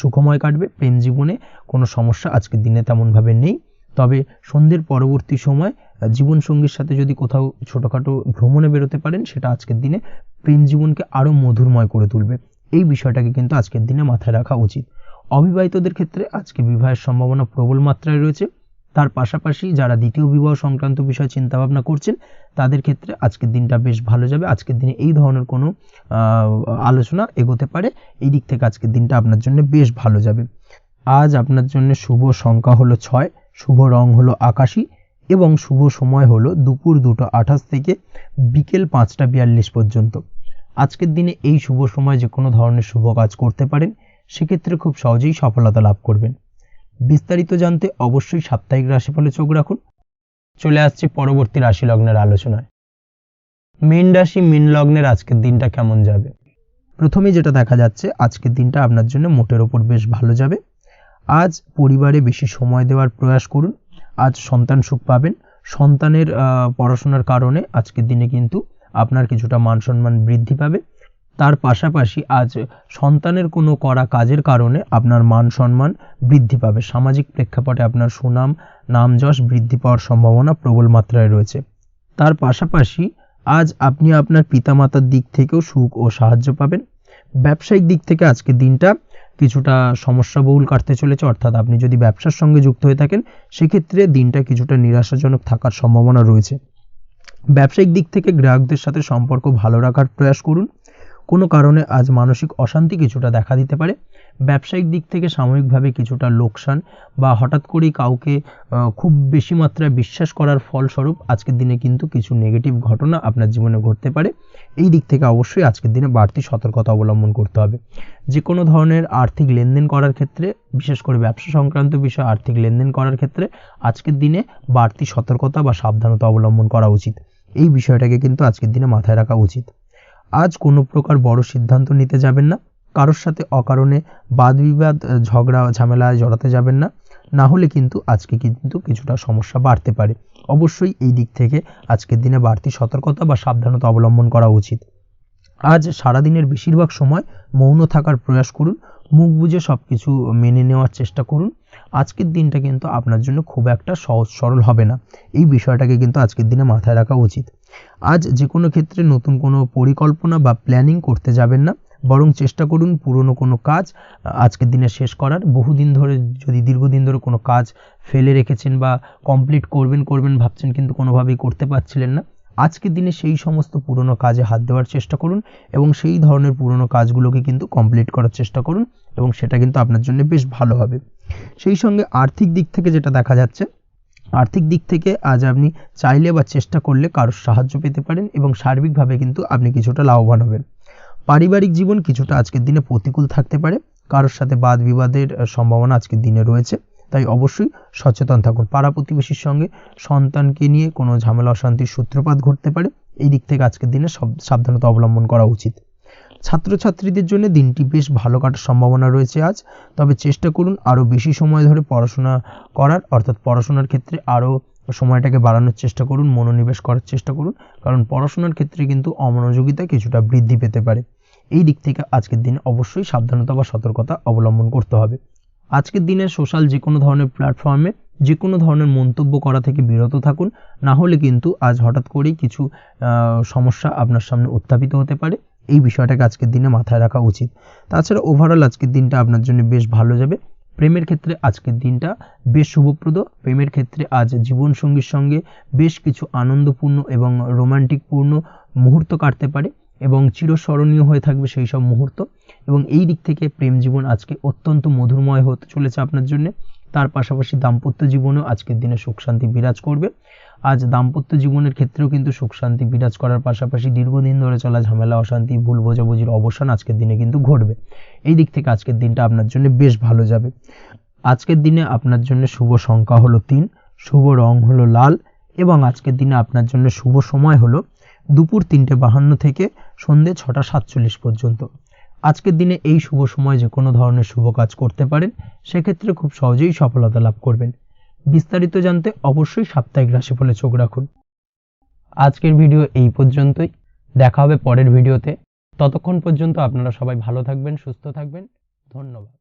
Speaker 1: সুখময় কাটবে, প্রেম জীবনে কোনো সমস্যা আজকের দিনে তেমনভাবে নেই। তবে সন্ধ্যের পরবর্তী সময় জীবনসঙ্গীর সাথে যদি কোথাও ছোটোখাটো ভ্রমণে বেরোতে পারেন, সেটা আজকের দিনে প্রেম জীবনকে আরও মধুরময় করে তুলবে। এই বিষয়টাকে কিন্তু আজকের দিনে মাথায় রাখা উচিত। অবিবাহিতদের ক্ষেত্রে আজকে বিবাহের সম্ভাবনা প্রবল মাত্রায় রয়েছে। তার পাশাপাশি যারা দ্বিতীয় বিবাহ সংক্রান্ত বিষয় চিন্তাভাবনা করছেন, তাদের ক্ষেত্রে আজকের দিনটা বেশ ভালো যাবে। আজকের দিনে এই ধরনের কোনো আলোচনা এগোতে পারে, এই দিক থেকে আজকের দিনটা আপনার জন্য বেশ ভালো যাবে। আজ আপনার জন্য শুভ সংখ্যা হলো 6, শুভ রং হলো আকাশী, এবং শুভ সময় হলো দুপুর 2:28 থেকে বিকেল 5:42 পর্যন্ত। আজকের দিনে এই শুভ সময় যে কোনো ধরনের শুভ কাজ করতে পারেন, সেক্ষেত্রে খুব সহজেই সফলতা লাভ করবেন। বিস্তারিত জানতে অবশ্যই সাপ্তাহিক রাশিফলে চোখ রাখুন। চলে আসছে পরবর্তী রাশি লগ্নের আলোচনায়। মীন রাশি, মীন লগ্নের আজকের দিনটা কেমন যাবে? প্রথমে যেটা দেখা যাচ্ছে, আজকের দিনটা আপনার জন্য মোটের ওপর বেশ ভালো যাবে। আজ পরিবারে বেশি সময় দেওয়ার প্রয়াস করুন। আজ সন্তান সুখ পাবেন। সন্তানের পড়াশোনার কারণে আজকের দিনে কিন্তু আপনার কিছুটা মান সম্মান বৃদ্ধি পাবে। তার পাশাপাশি আজ সন্তানের কোনো করা কাজের কারণে আপনার মান সম্মান বৃদ্ধি পাবে। সামাজিক প্রেক্ষাপটে আপনার সুনাম, নাম যশ বৃদ্ধি পাওয়ার সম্ভাবনা প্রবল মাত্রায় রয়েছে। তার পাশাপাশি আজ আপনি আপনার পিতামাতার দিক থেকেও সুখ ও সাহায্য পাবেন। ব্যবসায়িক দিক থেকে আজকের দিনটা কিছুটা সমস্যাবহুল কাটতে চলেছে, অর্থাৎ আপনি যদি ব্যবসার সঙ্গে যুক্ত হয়ে থাকেন, সেক্ষেত্রে দিনটা কিছুটা নিরাশাজনক থাকার সম্ভাবনা রয়েছে। ব্যবসায়িক দিক থেকে গ্রাহকদের সাথে সম্পর্ক ভালো রাখার প্রয়াস করুন। কোনো কারণে আজ মানসিক অশান্তি কিছুটা দেখা দিতে পারে। ব্যবসায়িক দিক থেকে সাময়িকভাবে কিছুটা লোকসান, বা হঠাৎ করেই কাউকে খুব বেশি মাত্রায় বিশ্বাস করার ফলস্বরূপ আজকের দিনে কিন্তু কিছু নেগেটিভ ঘটনা আপনার জীবনে ঘটতে পারে। এই দিক থেকে অবশ্যই আজকের দিনে বাড়তি সতর্কতা অবলম্বন করতে হবে। যে কোনো ধরনের আর্থিক লেনদেন করার ক্ষেত্রে, বিশেষ করে ব্যবসা সংক্রান্ত বিষয়ে আর্থিক লেনদেন করার ক্ষেত্রে আজকের দিনে বাড়তি সতর্কতা বা সাবধানতা অবলম্বন করা উচিত। এই বিষয়টাকে কিন্তু আজকের দিনে মাথায় রাখা উচিত। আজ কোনো প্রকার বড় সিদ্ধান্ত নিতে যাবেন না। কারোর সাথে অকারণে বাদ বিবাদ, ঝগড়া ঝামেলায় জড়াতে যাবেন না, না হলে কিন্তু আজকে কিন্তু কিছুটা সমস্যা বাড়তে পারে। অবশ্যই এই দিক থেকে আজকের দিনে বাড়তি সতর্কতা বা সাবধানতা অবলম্বন করা উচিত। আজ সারাদিনের বেশিরভাগ সময় মৌন থাকার প্রয়াস করুন, মুখ বুজে সব কিছু মেনে নেওয়ার চেষ্টা করুন। আজকের দিনটা কিন্তু আপনার জন্য খুব একটা সহজ সরল হবে না, এই বিষয়টাকে কিন্তু আজকের দিনে মাথায় রাখা উচিত। আজ যে কোনো ক্ষেত্রে নতুন কোনো পরিকল্পনা বা প্ল্যানিং করতে যাবেন না, বরং চেষ্টা করুন পুরনো কোনো কাজ আজকের দিনে শেষ করার। বহুদিন ধরে যদি দীর্ঘদিন ধরে কোনো কাজ ফেলে রেখেছেন বা কমপ্লিট করবেন ভাবছেন কিন্তু কোনোভাবেই করতে পারছিলেন না, আজকের দিনে সেই সমস্ত পুরনো কাজে হাত দেওয়ার চেষ্টা করুন এবং সেই ধরনের পুরনো কাজগুলোকে কিন্তু কমপ্লিট করার চেষ্টা করুন এবং সেটা কিন্তু আপনার জন্য বেশ ভালো হবে। সেই সঙ্গে আর্থিক দিক থেকে যেটা দেখা যাচ্ছে, আর্থিক দিক থেকে আজ আপনি চাইলে বা চেষ্টা করলে কারোর সাহায্য পেতে পারেন এবং সার্বিকভাবে কিন্তু আপনি কিছুটা লাভবান হবেন। পারিবারিক জীবন কিছুটা আজকের দিনে প্রতিকূল থাকতে পারে, কারোর সাথে বাদ বিবাদের সম্ভাবনা আজকের দিনে রয়েছে, তাই অবশ্যই সচেতন থাকুন। পাড়া প্রতিবেশীর সঙ্গে সন্তানকে নিয়ে কোনো ঝামেলা অশান্তির সূত্রপাত ঘটতে পারে, এই দিক থেকে আজকের দিনে সাবধানতা অবলম্বন করা উচিত। ছাত্রছাত্রীদের জন্য দিনটি বেশ ভালো কাটার সম্ভাবনা রয়েছে আজ, তবে চেষ্টা করুন আরও বেশি সময় ধরে পড়াশোনা করার, অর্থাৎ পড়াশোনার ক্ষেত্রে আরও সময়টাকে বাড়ানোর চেষ্টা করুন, মনোনিবেশ করার চেষ্টা করুন, কারণ পড়াশোনার ক্ষেত্রে কিন্তু অমনোযোগিতা কিছুটা বৃদ্ধি পেতে পারে। এই দিক থেকে আজকের দিনে অবশ্যই সাবধানতা বা সতর্কতা অবলম্বন করতে হবে। আজকের দিনে সোশ্যাল যে কোনো ধরনের প্ল্যাটফর্মে যে কোনো ধরনের মন্তব্য করা থেকে বিরত থাকুন, না হলে কিন্তু আজ হঠাৎ করেই কিছু সমস্যা আপনার সামনে উত্থাপিত হতে পারে। এই বিষয়টাকে আজকের দিনে মাথায় রাখা উচিত। তাছাড়া ওভারঅল আজকের দিনটা আপনার জন্য বেশ ভালো যাবে। প্রেমের ক্ষেত্রে আজকের দিনটা বেশ শুভপ্রদ। প্রেমের ক্ষেত্রে আজ জীবনসঙ্গীর সঙ্গে বেশ কিছু আনন্দপূর্ণ এবং রোমান্টিকপূর্ণ মুহূর্ত কাটতে পারে এবং চিরস্মরণীয় হয়ে থাকবে সেই সব মুহূর্ত, এবং এই দিক থেকে প্রেম জীবন আজকে অত্যন্ত মধুরময় হতে চলেছে আপনার জন্য। তার পাশাপাশি দাম্পত্য জীবনেও আজকের দিনে সুখ শান্তি বিরাজ করবে। আজ দাম্পত্য জীবনের ক্ষেত্রেও কিন্তু সুখ শান্তি বিরাজ করার পাশাপাশি দীর্ঘদিন ধরে চলা ঝামেলা অশান্তি ভুল বোঝাবুঝির অবসান আজকের দিনে কিন্তু ঘটবে। এই দিক থেকে আজকের দিনটা আপনার জন্য বেশ ভালো যাবে। আজকের দিনে আপনার জন্য শুভ সংখ্যা হলো 3, শুভ রং হলো লাল এবং আজকের দিনে আপনার জন্য শুভ সময় হলো দুপুর 3:52 থেকে সন্ধ্যে 6:47 পর্যন্ত। আজকের দিনে এই শুভ সময় যে কোনো ধরনের শুভ কাজ করতে পারেন, সেক্ষেত্রে খুব সহজেই সফলতা লাভ করবেন। বিস্তারিত জানতে অবশ্যই সাপ্তাহিক রাশিফলে চোখ রাখুন। আজকের ভিডিও এই পর্যন্তই, দেখা হবে পরের ভিডিওতে। ততক্ষণ পর্যন্ত আপনারা সবাই ভালো থাকবেন, সুস্থ থাকবেন। ধন্যবাদ।